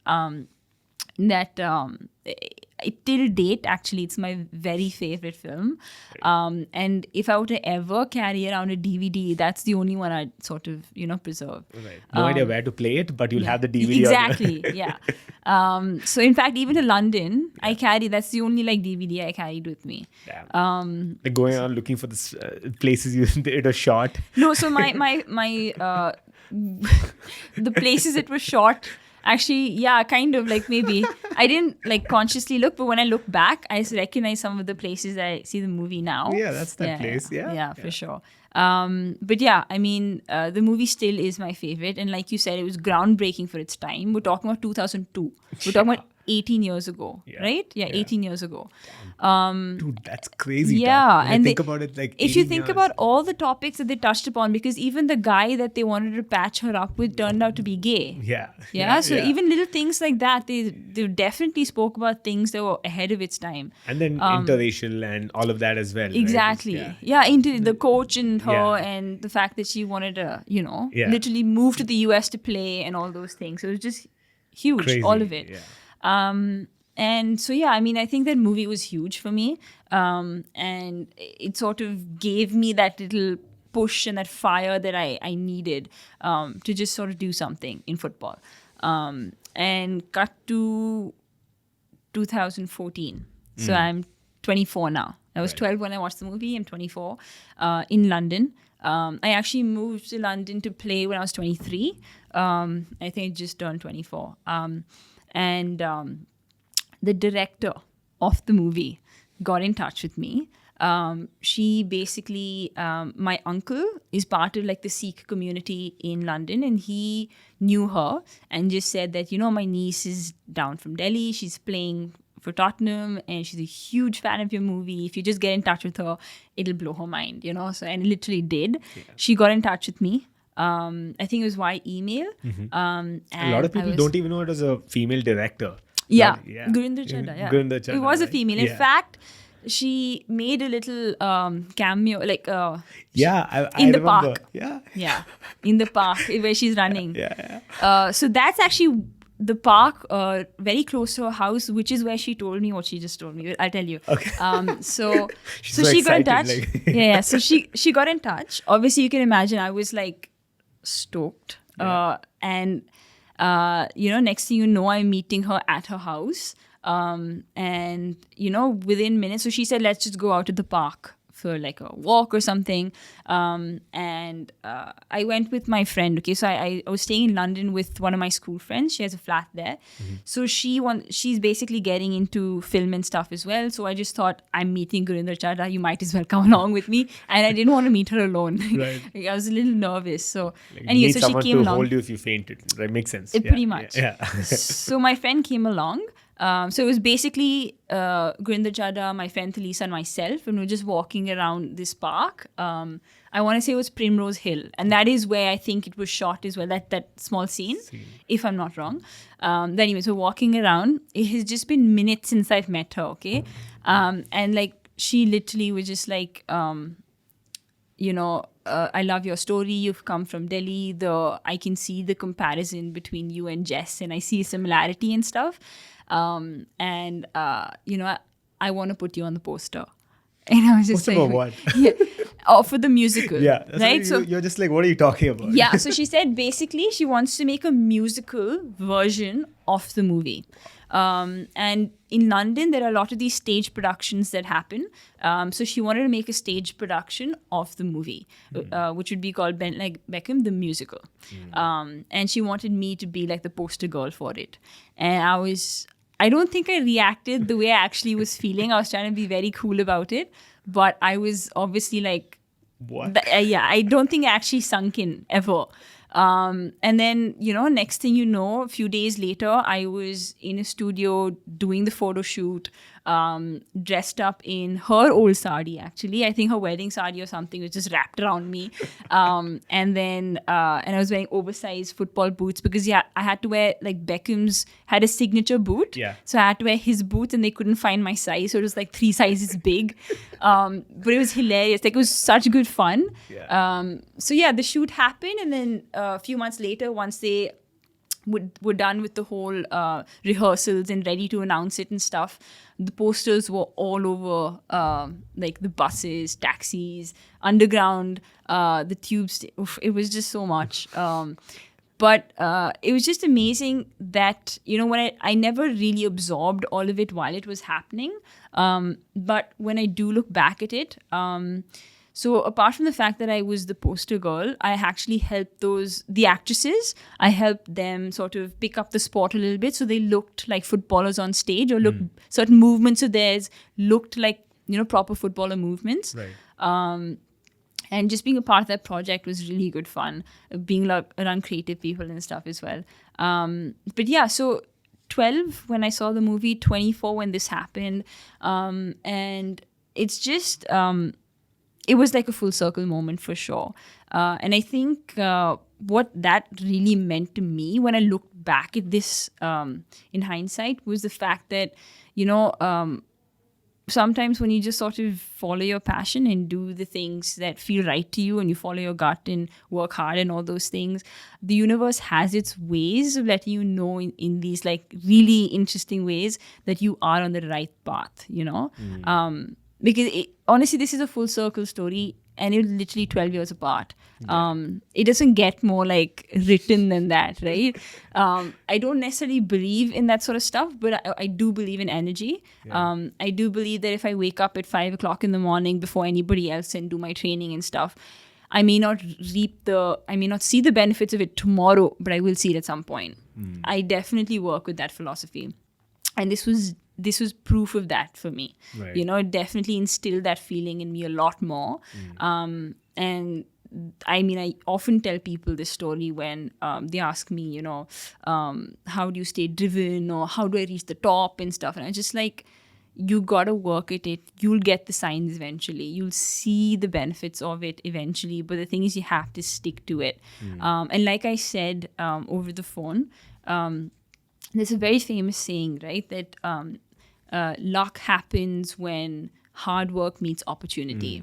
Till date, actually, it's my very favorite film. And if I were to ever carry around a DVD, that's the only one I'd sort of, you know, preserve. Right. No idea where to play it, but you'll have the DVD. Exactly, yeah. So in fact, even to London, that's the only like DVD I carried with me. Damn. Like going around looking for the places it was shot. No, so my the places it was shot, actually, yeah, kind of like maybe I didn't like consciously look, but when I look back, I recognize some of the places that I see the movie now. Yeah, that's that place. Yeah, for sure. But yeah, I mean, the movie still is my favorite, and like you said, it was groundbreaking for its time. We're talking about 2002. We're talking about 18 years ago, right? Yeah, 18 years ago. Dude, that's crazy. Yeah, and think about it, like if you think about all the topics that they touched upon, because even the guy that they wanted to patch her up with turned out to be gay. Yeah. So even little things like that, they definitely spoke about things that were ahead of its time. And then interracial and all of that as well. Exactly. Right? Yeah, into the coach and her, and the fact that she wanted to, you know, literally move to the US to play and all those things. So it was just huge, crazy. all of it. Yeah. And so, yeah, I mean, I think that movie was huge for me. And it sort of gave me that little push and that fire that I needed to just sort of do something in football. And cut to 2014. So I'm 24 now. I was 12 when I watched the movie. I'm 24 in London. I actually moved to London to play when I was 23. I think I just turned 24. And the director of the movie got in touch with me. She basically, my uncle is part of like the Sikh community in London, and he knew her and just said that, you know, my niece is down from Delhi. She's playing for Tottenham and she's a huge fan of your movie. If you just get in touch with her, it'll blow her mind, you know? So, and it literally did. Yeah. She got in touch with me. I think it was via email. And a lot of people don't even know it was a female director. Yeah. Gurinder Chadha. Yeah. Gurinder Chadha, it was a female. In fact, she made a little cameo, like I in the remember. park. Yeah, in the park where she's running. Yeah. So that's actually the park very close to her house, which is where she told me what she just told me. I'll tell you. Okay. So She's so so she got in excited, touch. like- Yeah. So she got in touch. Obviously, you can imagine I was like stoked. And next thing you know, I'm meeting her at her house. And within minutes, so she said, let's just go out to the park for like a walk or something. And I went with my friend. Okay, so I was staying in London with one of my school friends. She has a flat there. So she's basically getting into film and stuff as well. So I just thought, I'm meeting Gurinder Chadha, you might as well come along with me. And I didn't want to meet her alone. Right. Like, I was a little nervous. So Like, anyway, need so she someone came to along. hold you if you fainted. Right, makes sense. Pretty much. Yeah. So my friend came along. So it was basically Gurinder Chadha, my friend Thalisa, and myself, and we were just walking around this park. I want to say it was Primrose Hill, and that is where I think it was shot as well. That small scene, if I'm not wrong. But anyway, so walking around, it has just been minutes since I've met her. Okay, and like she literally was just like, I love your story. You've come from Delhi. I can see the comparison between you and Jess, and I see a similarity and stuff. I want to put you on the poster. And I was just Poster like, for what? Yeah, oh, for the musical. Yeah. That's right. why So you're just like, what are you talking about? yeah, so she said basically she wants to make a musical version of the movie. And in London, there are a lot of these stage productions that happen. So she wanted to make a stage production of the movie, which would be called Beckham, the musical. And she wanted me to be like the poster girl for it. And I don't think I reacted the way I actually was feeling. I was trying to be very cool about it. But I was obviously like, What? I don't think it actually sunk in ever. And then, next thing you know, a few days later, I was in a studio doing the photo shoot, dressed up in her old sari, actually. I think her wedding sari or something was just wrapped around me. And I was wearing oversized football boots because, I had to wear, like, Beckham's had a signature boot. Yeah. So I had to wear his boots and they couldn't find my size. So it was like 3 sizes big. But it was hilarious. Like, it was such good fun. Yeah. The shoot happened, and then a few months later, once they were done with the whole rehearsals and ready to announce it and stuff, the posters were all over, like the buses, taxis, underground, the tubes. Oof, it was just so much. But it was just amazing that, when I never really absorbed all of it while it was happening. But when I do look back at it, so apart from the fact that I was the poster girl, I actually helped the actresses. I helped them sort of pick up the sport a little bit, so they looked like footballers on stage, or certain movements of theirs looked like, proper footballer movements. Right. And just being a part of that project was really good fun, being like around creative people and stuff as well. But yeah, so 12 when I saw the movie, 24 when this happened. And it's just... it was like a full circle moment for sure. And I think what that really meant to me when I looked back at this in hindsight was the fact that, sometimes when you just sort of follow your passion and do the things that feel right to you, and you follow your gut and work hard and all those things, the universe has its ways of letting you know in these like really interesting ways that you are on the right path, because honestly, this is a full circle story, and it's literally 12 years apart. It doesn't get more like written than that, right? I don't necessarily believe in that sort of stuff, but I do believe in energy. Yeah. I do believe that if I wake up at 5 o'clock in the morning before anybody else and do my training and stuff, I may not see the benefits of it tomorrow, but I will see it at some point. I definitely work with that philosophy. And this was proof of that for me. Right. It definitely instilled that feeling in me a lot more. And I often tell people this story when they ask me, how do you stay driven, or how do I reach the top and stuff? And I'm just like, you gotta work at it. You'll get the signs eventually. You'll see the benefits of it eventually. But the thing is, you have to stick to it. And like I said over the phone, there's a very famous saying, right? That luck happens when hard work meets opportunity.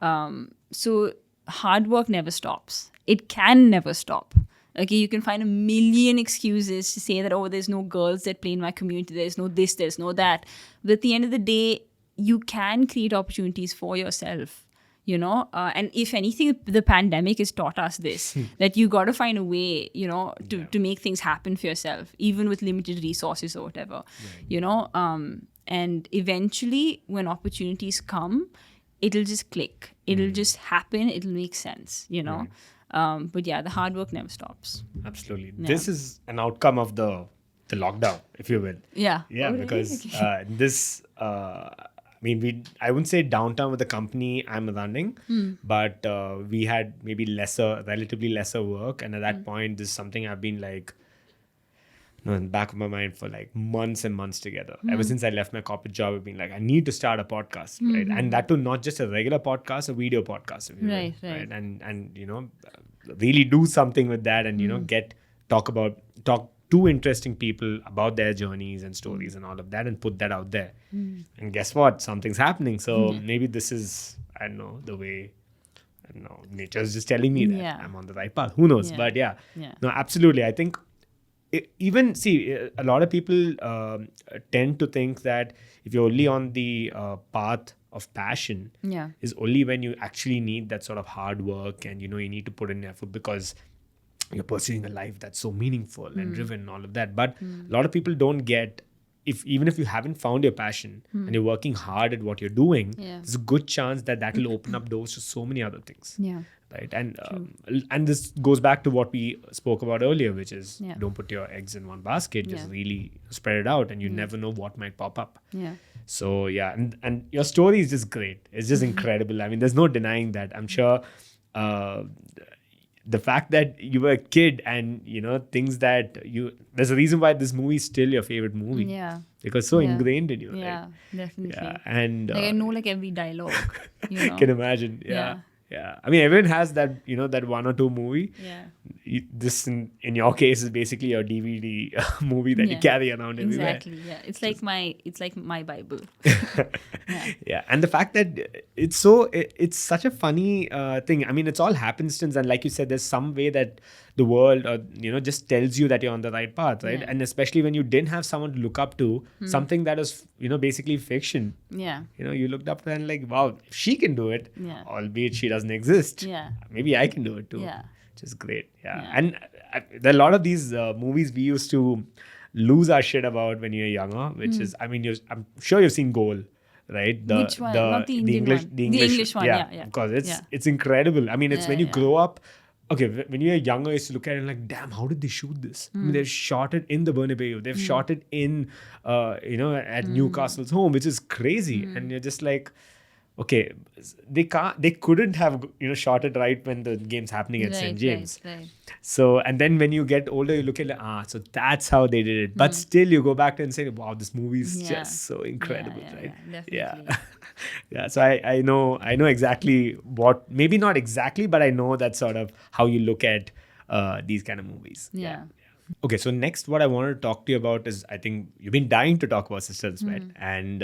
So hard work never stops. It can never stop. Okay, you can find a million excuses to say that, oh, there's no girls that play in my community, there's no this, there's no that. But at the end of the day, you can create opportunities for yourself, and if anything, the pandemic has taught us this, that you got to find a way, to make things happen for yourself, even with limited resources or whatever, and eventually when opportunities come, it'll just click, it'll just happen, it'll make sense, but yeah, the hard work never stops. Absolutely. This is an outcome of the lockdown, if you will. Yeah. Yeah, Oh, really? because Okay. I wouldn't say downtown with the company I'm running, but we had maybe relatively lesser work. And at that point, this is something I've been like, in the back of my mind for like months and months together. Ever since I left my corporate job, I've been like, I need to start a podcast, right? And that too, not just a regular podcast, a video podcast, if you will, Right. And really do something with that, and talk to interesting people about their journeys and stories and all of that, and put that out there. And guess what? Something's happening. So maybe this is, I don't know, the way. I don't know, nature's just telling me that Yeah. I'm on the right path. Who knows? Yeah. But yeah, Yeah. no, absolutely. I think a lot of people tend to think that if you're only on the path of passion, Yeah. is only when you actually need that sort of hard work, and you need to put in effort because you're pursuing a life that's so meaningful and driven and all of that. But a lot of people don't get, even if you haven't found your passion and you're working hard at what you're doing, Yeah. there's a good chance that will open up doors to so many other things. Yeah. Right. And this goes back to what we spoke about earlier, which is Yeah. don't put your eggs in one basket, just Yeah. really spread it out, and you never know what might pop up. Yeah. So yeah, and your story is just great. It's just incredible. I mean, there's no denying that. I'm sure the fact that you were a kid and things that there's a reason why this movie is still your favorite movie. Yeah. Because so Yeah. ingrained in you. Yeah. Right? Definitely. Yeah. And Like I know like every dialogue. can imagine. Yeah. Yeah. Yeah. I mean, everyone has that, that one or two movie. Yeah. This in your case is basically your DVD movie that you Yeah. carry around everywhere. Exactly. Yeah. It's like my Bible. Yeah, and the fact that it's such a funny thing. I mean, it's all happenstance, and like you said, there's some way that the world, just tells you that you're on the right path, right? Yeah. And especially when you didn't have someone to look up to, something that is, basically fiction. Yeah. You looked up to her and like, wow, if she can do it, Yeah. albeit she doesn't exist. Yeah. Maybe I can do it too. Yeah. Which is great. Yeah. Yeah. And there are a lot of these movies we used to lose our shit about when you're younger, which is, I mean, I'm sure you've seen Goal, right? Which one? Not the Indian one. The The English one, yeah. Of course, Yeah. it's incredible. I mean, it's Yeah, when you yeah. grow up. Okay, when you're younger, you used to look at it and like, damn, how did they shoot this? I mean, they've shot it in the Bernabeu. They've shot it in, at Newcastle's home, which is crazy. And you're just like, okay, they couldn't have, shot it right when the game's happening at St. James. Right. So, and then when you get older, you look at like, so that's how they did it. But still, you go back to and say, wow, this movie is Yeah. just so incredible, Yeah, right? yeah, definitely. Yeah. Yeah. So I know exactly what, maybe not exactly, but I know that's sort of how you look at these kind of movies. Yeah. Okay, so next, what I wanted to talk to you about is, I think you've been dying to talk about Sisters Sweat, and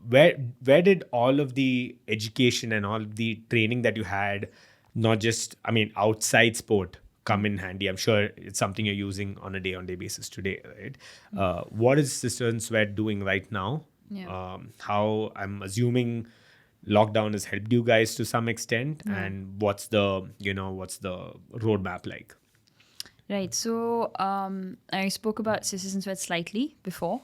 where did all of the education and all of the training that you had, not just, I mean, outside sport, come in handy? I'm sure it's something you're using on a day-on-day basis today, right? What is Sisters Sweat doing right now? Yeah. How, I'm assuming lockdown has helped you guys to some extent, and what's the roadmap like? Right. So I spoke about Sisters in Sweat slightly before.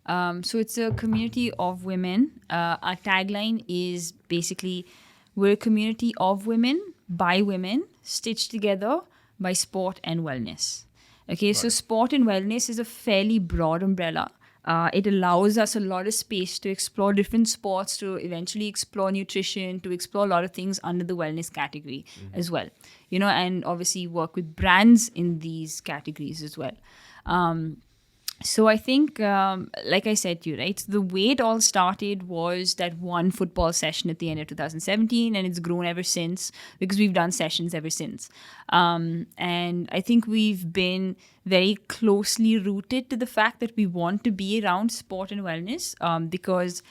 So it's a community of women. Our tagline is basically, we're a community of women, by women, stitched together by sport and wellness. Okay, so sport and wellness is a fairly broad umbrella. It allows us a lot of space to explore different sports, to eventually explore nutrition, to explore a lot of things under the wellness category as well. And obviously work with brands in these categories as well. So I think, like I said to you, right, the way it all started was that one football session at the end of 2017, and it's grown ever since because we've done sessions ever since. And I think we've been very closely rooted to the fact that we want to be around sport and wellness, because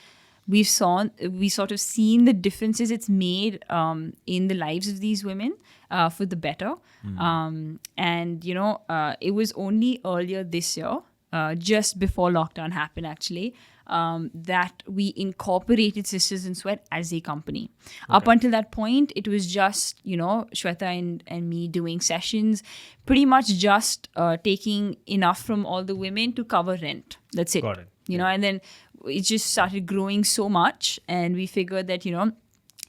we sort of seen the differences it's made in the lives of these women for the better. And it was only earlier this year, just before lockdown happened actually, that we incorporated Sisters in Sweat as a company. Up until that point, it was just, Shweta and me doing sessions, pretty much just taking enough from all the women to cover rent. That's it. Got it. And then it just started growing so much, and we figured that,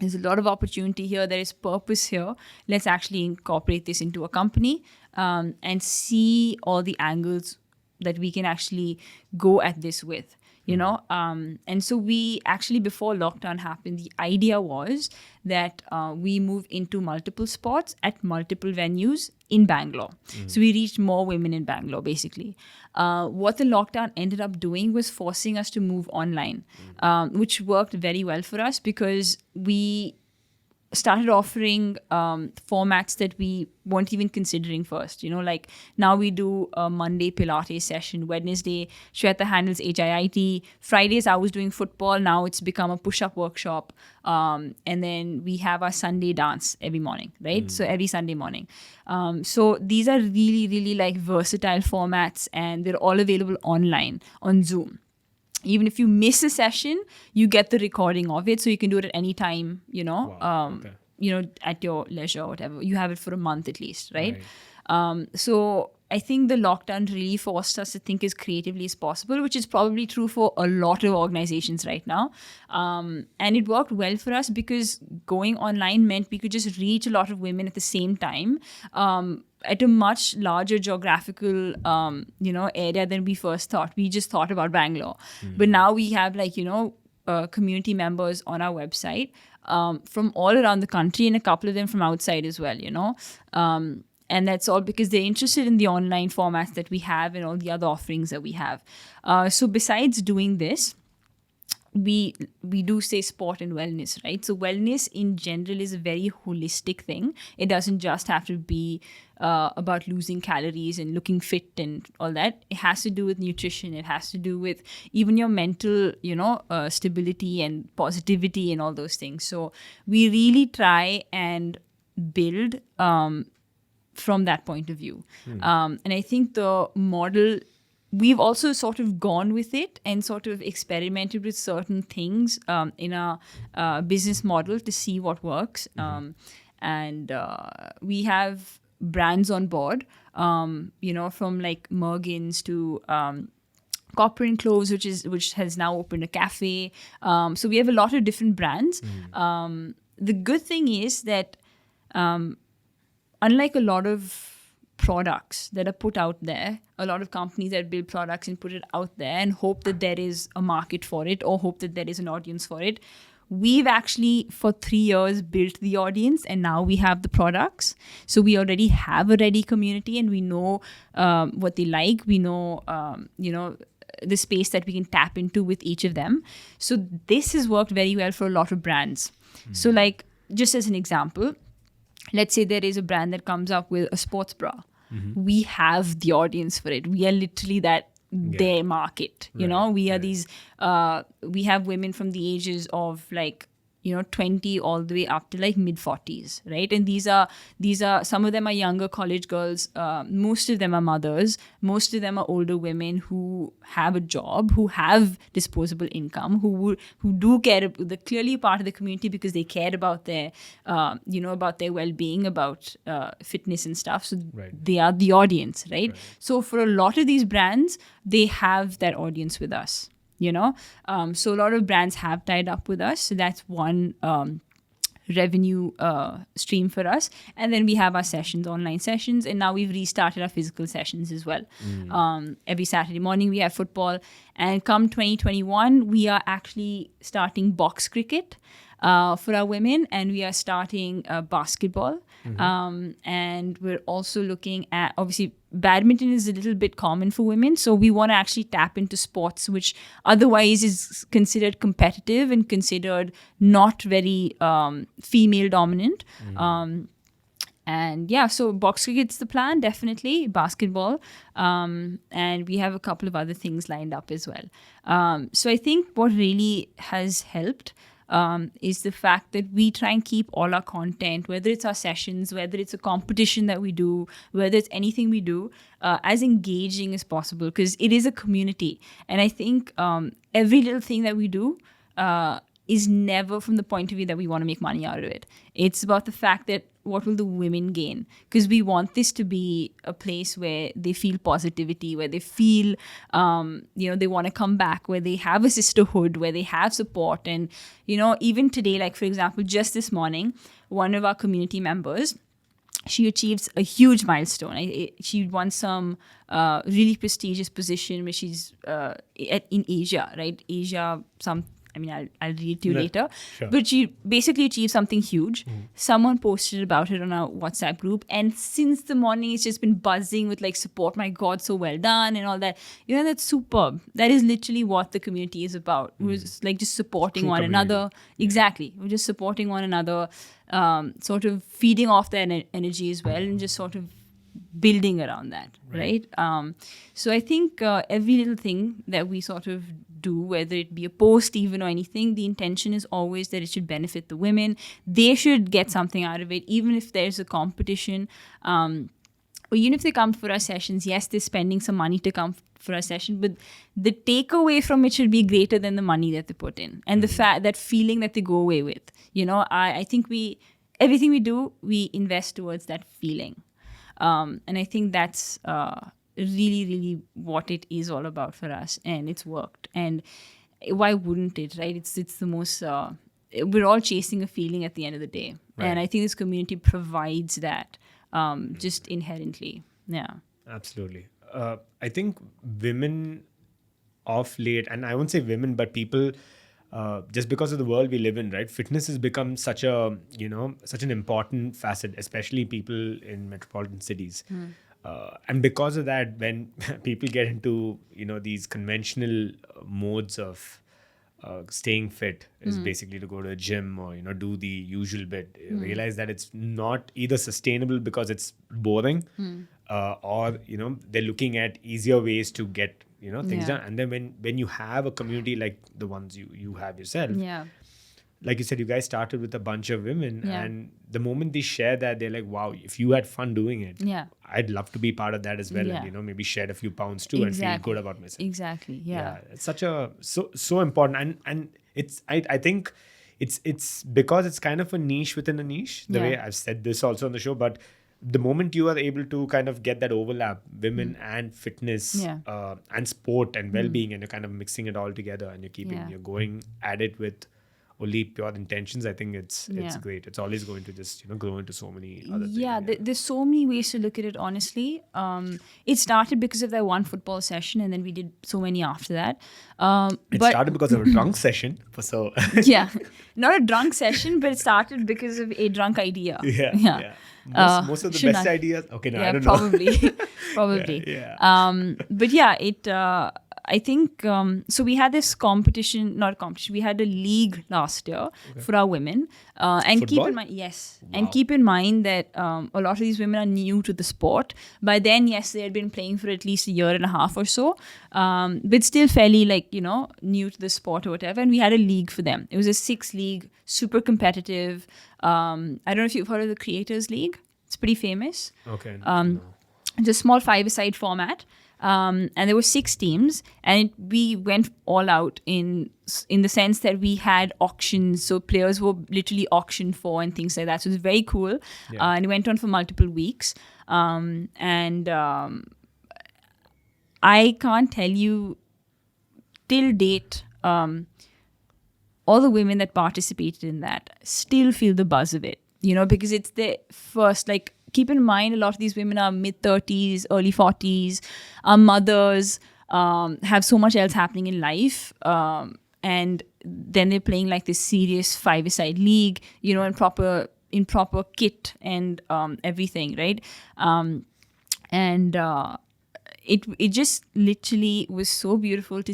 there's a lot of opportunity here. There is purpose here. Let's actually incorporate this into a company and see all the angles that we can actually go at this with. And so we actually, before lockdown happened, the idea was that we move into multiple spots at multiple venues in Bangalore. So we reached more women in Bangalore, basically. What the lockdown ended up doing was forcing us to move online, which worked very well for us because we started offering formats that we weren't even considering first. Like now we do a Monday Pilates session, Wednesday Shweta handles HIIT, Fridays I was doing football, now it's become a push-up workshop, and then we have our Sunday dance every morning, right? So every Sunday morning. So these are really, really like versatile formats, and they're all available online on Zoom. Even if you miss a session, you get the recording of it, so you can do it at any time, at your leisure or whatever. You have it for a month at least, right? So I think the lockdown really forced us to think as creatively as possible, which is probably true for a lot of organizations right now. And it worked well for us because going online meant we could just reach a lot of women at the same time, at a much larger geographical, area than we first thought. We just thought about Bangalore. But now we have community members on our website from all around the country, and a couple of them from outside as well, and that's all because they're interested in the online formats that we have and all the other offerings that we have. So besides doing this, we do say sport and wellness, right? So wellness in general is a very holistic thing. It doesn't just have to be about losing calories and looking fit and all that. It has to do with nutrition. It has to do with even your mental, stability and positivity and all those things. So we really try and build from that point of view. And I think the model, we've also sort of gone with it and sort of experimented with certain things in our business model to see what works. And we have brands on board, from like Mergins to Copper & Cloves, which has now opened a cafe. So we have a lot of different brands. The good thing is that unlike a lot of products that are put out there, a lot of companies that build products and put it out there and hope that there is a market for it or hope that there is an audience for it, we've actually for 3 years built the audience, and now we have the products. So we already have a ready community, and we know what they like. We know, the space that we can tap into with each of them. So this has worked very well for a lot of brands. So like, just as an example, let's say there is a brand that comes up with a sports bra. We have the audience for it. We are literally their market. We are these, we have women from the ages of 20 all the way up to mid 40s, right? And these are some of them are younger college girls. Most of them are mothers. Most of them are older women who have a job, who have disposable income, who do care. They're clearly part of the community because they care about their, about their well-being, about fitness and stuff. So they are the audience, right? So for a lot of these brands, they have that audience with us. So a lot of brands have tied up with us. So that's one revenue stream for us. And then we have our sessions, online sessions, and now we've restarted our physical sessions as well. Every Saturday morning we have football, and come 2021 we are actually starting box cricket for our women, and we are starting basketball. And we're also looking at, obviously badminton is a little bit common for women, so we want to actually tap into sports which otherwise is considered competitive and considered not very female dominant. And yeah, so box cricket's the plan, definitely. Basketball. And we have a couple of other things lined up as well. So I think what really has helped is the fact that we try and keep all our content, whether it's our sessions, whether it's a competition that we do, whether it's anything we do, as engaging as possible, because it is a community. And I think every little thing that we do is never from the point of view that we want to make money out of it. It's about the fact that what will the women gain? Because we want this to be a place where they feel positivity, where they feel, they want to come back, where they have a sisterhood, where they have support. And, even today, like, for example, just this morning, one of our community members, she achieved a huge milestone. She won some really prestigious position where she's in Asia, right? I'll read it to you later. Sure. But she basically achieved something huge. Someone posted about it on our WhatsApp group. And since the morning, it's just been buzzing with like support. My God, so well done and all that. That's superb. That is literally what the community is about. We're just supporting one another. Exactly. We're just supporting one another, sort of feeding off their energy as well, and just sort of building around that, right? So I think every little thing that we sort of do, whether it be a post even or anything, the intention is always that it should benefit the women. They should get something out of it, even if there's a competition. Or even if they come for our sessions, yes, they're spending some money to come for our session, but the takeaway from it should be greater than the money that they put in. And that feeling that they go away with. I think everything we do, we invest towards that feeling. And I think that's really, really what it is all about for us. And it's worked. And why wouldn't it, right? It's the most... we're all chasing a feeling at the end of the day. Right. And I think this community provides that just inherently. Yeah. Absolutely. I think women of late, and I won't say women, but people... just because of the world we live in, right? Fitness has become such an important facet, especially people in metropolitan cities. And because of that, when people get into, these conventional modes of staying fit is basically to go to a gym or, do the usual bit, realize that it's not either sustainable because it's boring or, they're looking at easier ways to get things done. And then when you have a community like the ones you have yourself, like you said, you guys started with a bunch of women, and the moment they share that, they're like, wow, if you had fun doing it, I'd love to be part of that as well. And maybe shed a few pounds too and feel good about myself. Exactly. Yeah. It's such so important. And it's I think it's because it's kind of a niche within a niche, the way I've said this also on the show, but the moment you are able to kind of get that overlap, women and fitness and sport and well-being, and you're kind of mixing it all together, and you're going at it with only pure intentions, I think it's great. It's always going to just grow into so many other things. There's so many ways to look at it, honestly. It started because of that one football session, and then we did so many after that. It started because of a drunk session. Not a drunk session, but it started because of a drunk idea. Most of the best ideas. Okay, no, I don't know. Probably. But I think so. We had this we had a league last year for our women, and football? Keep in mind, and keep in mind that a lot of these women are new to the sport. By then, they had been playing for at least a year and a half or so, but still fairly new to the sport or whatever. And we had a league for them. It was a 6 league, super competitive. I don't know if you've heard of the Creators League. It's pretty famous. Okay. It's a small 5-a-side format. And there were 6 teams, and we went all out in the sense that we had auctions. So players were literally auctioned for and things like that. So it was very cool. And it went on for multiple weeks. And I can't tell you till date, all the women that participated in that still feel the buzz of it, because it's the first, keep in mind, a lot of these women are mid-30s, early 40s, are mothers, have so much else happening in life. And then they're playing this serious 5-a-side league, in proper kit and everything, right? It just literally was so beautiful to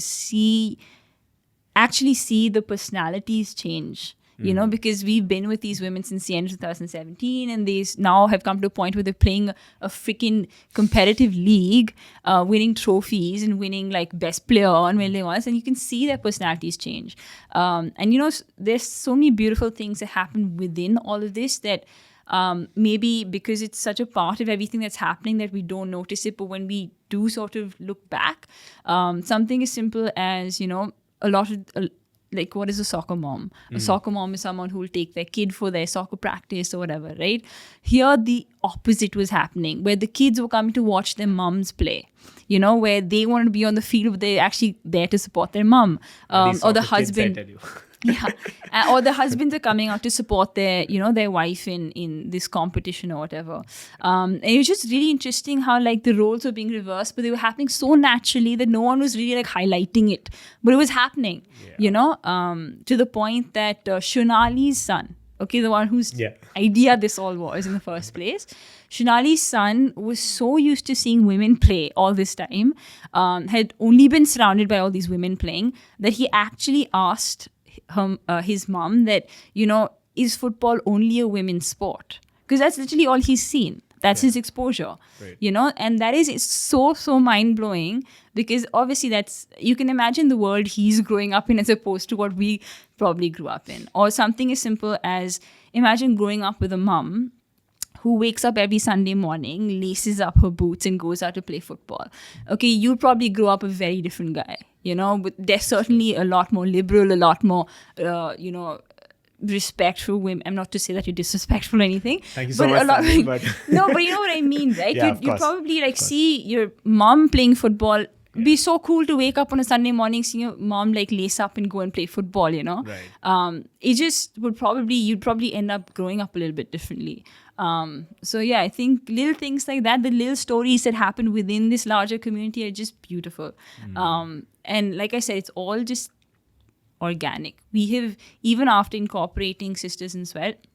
actually see the personalities change. you know, because we've been with these women since the end of 2017, and they now have come to a point where they're playing a freaking competitive league, winning trophies and winning like best player and winning all this, and you can see their personalities change. And you know, there's so many beautiful things that happen within all of this that maybe because it's such a part of everything that's happening that we don't notice it, but when we do sort of look back, something as simple as, you know, a lot of like, what is a soccer mom? A soccer mom is someone who will take their kid for their soccer practice or whatever, right? Here, the opposite was happening, where the kids were coming to watch their mums play, you know, where they wanted to be on the field, but they're actually there to support their mum, or the husband. Yeah, or the husbands are coming out to support their, you know, their wife in this competition or whatever. And it was just really interesting how like the roles were being reversed, but they were happening so naturally that no one was really like highlighting it, but it was happening. You know, to the point that Shonali's son, okay, the one whose idea this all was in the first place, Shonali's son was so used to seeing women play all this time, had only been surrounded by all these women playing, that he actually asked his mom that, you know, is football only a women's sport? Because that's literally all he's seen. That's his exposure, you know, and that is so mind blowing, because obviously you can imagine the world he's growing up in as opposed to what we probably grew up in. Or something as simple as imagine growing up with a mom who wakes up every Sunday morning, laces up her boots and goes out to play football. Okay, you probably grew up a very different guy, you know, but there's certainly a lot more liberal, a lot more, you know, respect for women. I'm not to say that you're disrespectful or anything. Thank you so much. But no, but you know what I mean, right? you probably like see your mom playing football. Be so cool to wake up on a Sunday morning, see your mom like lace up and go and play football, you know? It just you'd probably end up growing up a little bit differently. So yeah, I think little things like that, the little stories that happen within this larger community are just beautiful. And like I said, it's all just organic. We have, even after incorporating Sisters in Sweat,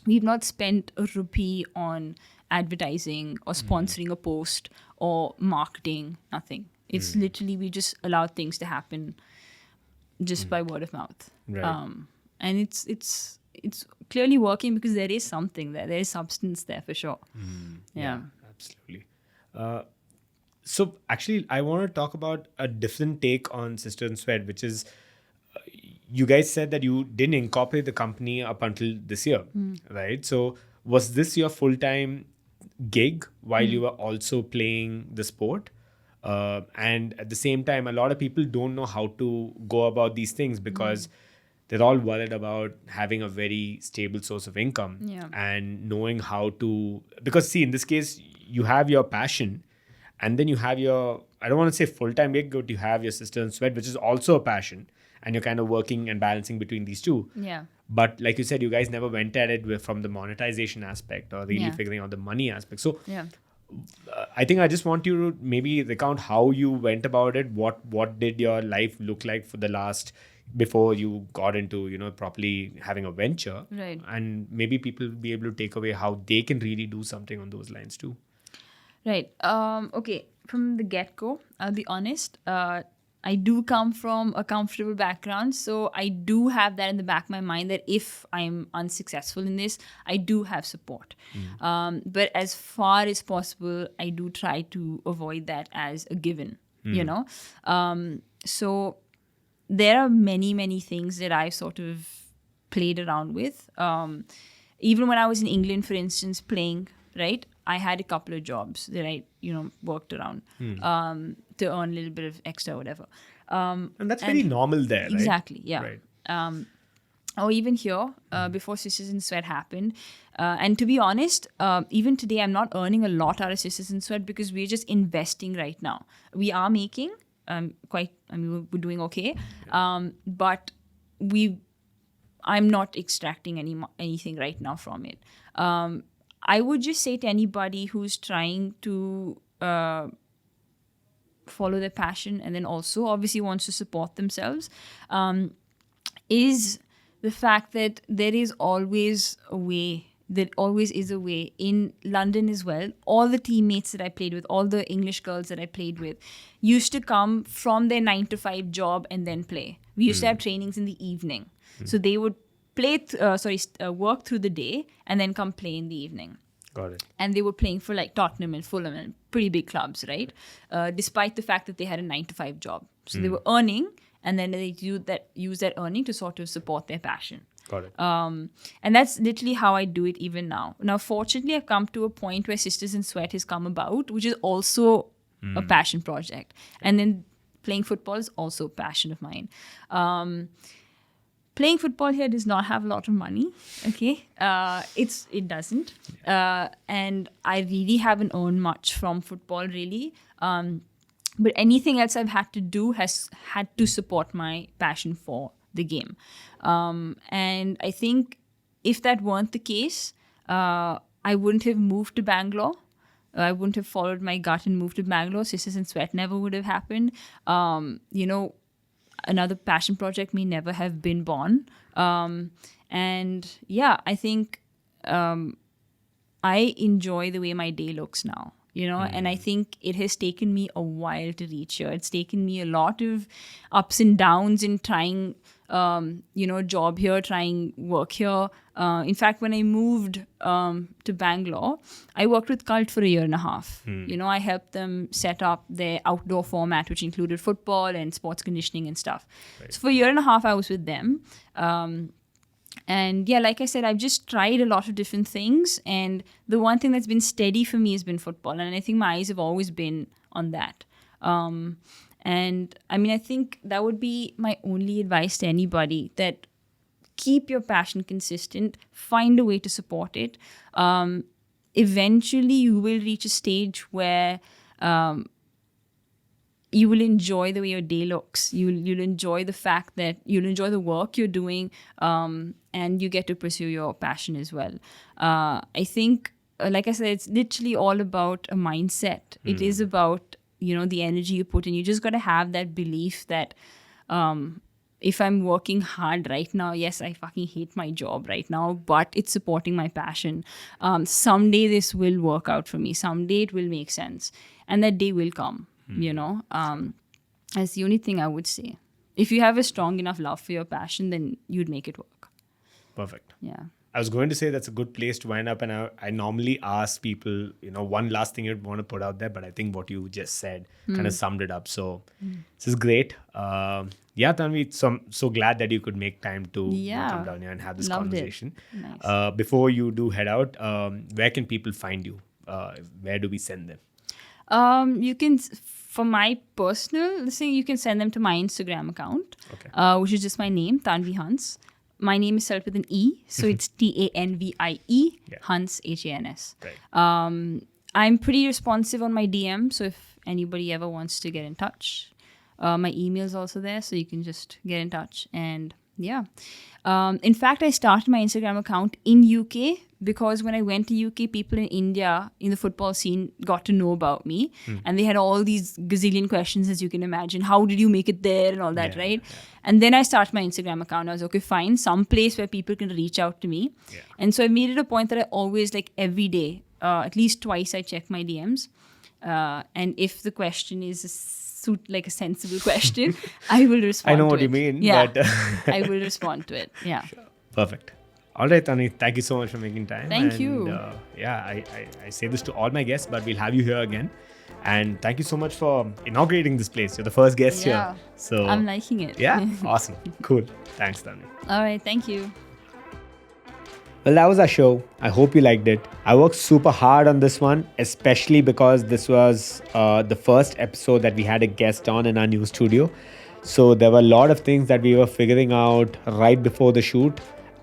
we've not spent a rupee on advertising or sponsoring a post or marketing, nothing. It's literally, we just allow things to happen just by word of mouth. And it's clearly working because there is something there. There is substance there for sure. Yeah, absolutely. So actually, I want to talk about a different take on Sister in Sweat, which is, you guys said that you didn't incorporate the company up until this year, right? So was this your full-time gig while you were also playing the sport? And at the same time, a lot of people don't know how to go about these things because they're all worried about having a very stable source of income and knowing how to, because see, in this case, you have your passion and then you have your, I don't want to say full-time gig, but you have your Sister in Sweat, which is also a passion, and you're kind of working and balancing between these two. Yeah. But like you said, you guys never went at it from the monetization aspect or really figuring out the money aspect. So I think I just want you to maybe recount how you went about it. What did your life look like for the last, before you got into, you know, properly having a venture, right? And maybe people will be able to take away how they can really do something on those lines too. Right. Okay. From the get-go, I'll be honest. I do come from a comfortable background, so I do have that in the back of my mind that if I'm unsuccessful in this, I do have support. But as far as possible, I do try to avoid that as a given, you know? So there are many things that I've sort of played around with. Even when I was in England, for instance, playing, right? I had a couple of jobs that I, you know, worked around to earn a little bit of extra, whatever. And that's very normal there, right? Exactly, yeah. Right. Or even here, before Sisters in Sweat happened. And to be honest, even today, I'm not earning a lot out of Sisters in Sweat because we're just investing right now. We are making we're doing okay. But I'm not extracting anything right now from it. I would just say to anybody who's trying to follow their passion and then also obviously wants to support themselves, is the fact that there is always a way. There always is a way. In London as well, all the teammates that I played with, all the English girls that I played with, used to come from their 9-to-5 job and then play. We used to have trainings in the evening. So they would work through the day and then come play in the evening. Got it. And they were playing for like Tottenham and Fulham and pretty big clubs, right? Despite the fact that they had a 9-to-5 job. So they were earning, and then they use that earning to sort of support their passion. Got it. And that's literally how I do it even now. Now, fortunately, I've come to a point where Sisters in Sweat has come about, which is also a passion project. And then playing football is also a passion of mine. Playing football here does not have a lot of money, okay? It doesn't. And I really haven't earned much from football, really. But anything else I've had to do has had to support my passion for the game. And I think if that weren't the case, I wouldn't have moved to Bangalore. I wouldn't have followed my gut and moved to Bangalore. Sisters in Sweat never would have happened. Another passion project may never have been born. And yeah, I think I enjoy the way my day looks now, and I think it has taken me a while to reach here. It's taken me a lot of ups and downs in trying, job here, trying work here. In fact, when I moved to Bangalore, I worked with Cult for 1.5 years. I helped them set up their outdoor format, which included football and sports conditioning and stuff. Right. So for 1.5 years, I was with them. And yeah, like I said, I've just tried a lot of different things. And the one thing that's been steady for me has been football. And I think my eyes have always been on that. And I mean, I think that would be my only advice to anybody, that keep your passion consistent, find a way to support it. Eventually, you will reach a stage where you will enjoy the way your day looks. You'll enjoy the fact that you'll enjoy the work you're doing, and you get to pursue your passion as well. I think, like I said, it's literally all about a mindset. It is about, the energy you put in. You just got to have that belief that if I'm working hard right now, yes, I fucking hate my job right now, but it's supporting my passion. Someday this will work out for me. Someday it will make sense. And that day will come. That's the only thing I would say. If you have a strong enough love for your passion, then you'd make it work. Perfect. Yeah. I was going to say that's a good place to wind up, and I normally ask people, one last thing you'd want to put out there, but I think what you just said kind of summed it up. So this is great. Yeah, Tanvi, so glad that you could make time to come down here and have this conversation. Nice. Before you do head out, where can people find you? Where do we send them? You can, for my personal thing, you can send them to my Instagram account, which is just my name, Tanvi Hans. My name is spelled with an E, so it's TANVIE, Hans, HANS. Right. I'm pretty responsive on my DM, so if anybody ever wants to get in touch, my email is also there, so you can just get in touch. And yeah. In fact, I started my Instagram account in UK because when I went to UK, people in India in the football scene got to know about me. And they had all these gazillion questions, as you can imagine. How did you make it there and all that, right? Yeah. And then I started my Instagram account. I was okay, fine, some place where people can reach out to me. Yeah. And so I made it a point that I always, like every day, at least twice, I check my DMs. And if the question is a sensible question, I will respond to it. I know what you mean. Yeah, but I will respond to it. Yeah. Sure. Perfect. All right, Tani, thank you so much for making time. Thank you. I say this to all my guests, but we'll have you here again. And thank you so much for inaugurating this place. You're the first guest here. So I'm liking it. Yeah, awesome. Cool. Thanks, Tani. All right, thank you. Well, that was our show. I hope you liked it. I worked super hard on this one, especially because this was the first episode that we had a guest on in our new studio. So there were a lot of things that we were figuring out right before the shoot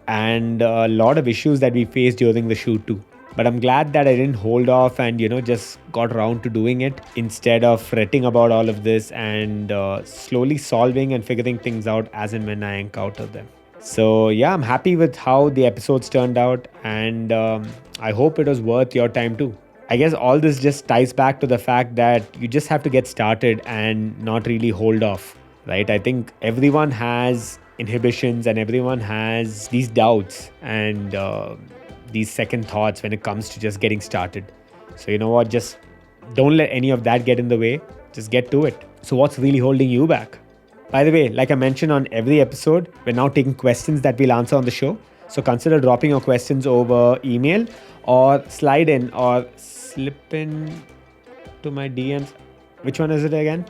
and a lot of issues that we faced during the shoot too. But I'm glad that I didn't hold off and, just got around to doing it instead of fretting about all of this and slowly solving and figuring things out as and when I encounter them. So yeah, I'm happy with how the episodes turned out and I hope it was worth your time too. I guess all this just ties back to the fact that you just have to get started and not really hold off, right? I think everyone has inhibitions and everyone has these doubts and these second thoughts when it comes to just getting started. So you know what, just don't let any of that get in the way. Just get to it. So what's really holding you back? By the way, like I mentioned on every episode, we're now taking questions that we'll answer on the show. So consider dropping your questions over email or slide in or slip in to my DMs. Which one is it again?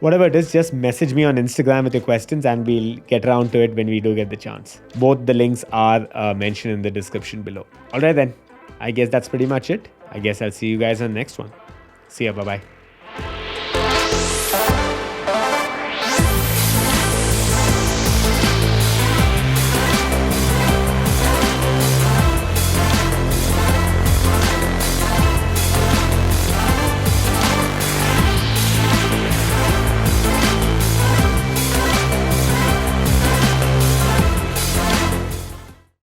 Whatever it is, just message me on Instagram with your questions and we'll get around to it when we do get the chance. Both the links are mentioned in the description below. Alright then, I guess that's pretty much it. I guess I'll see you guys on the next one. See ya, bye-bye.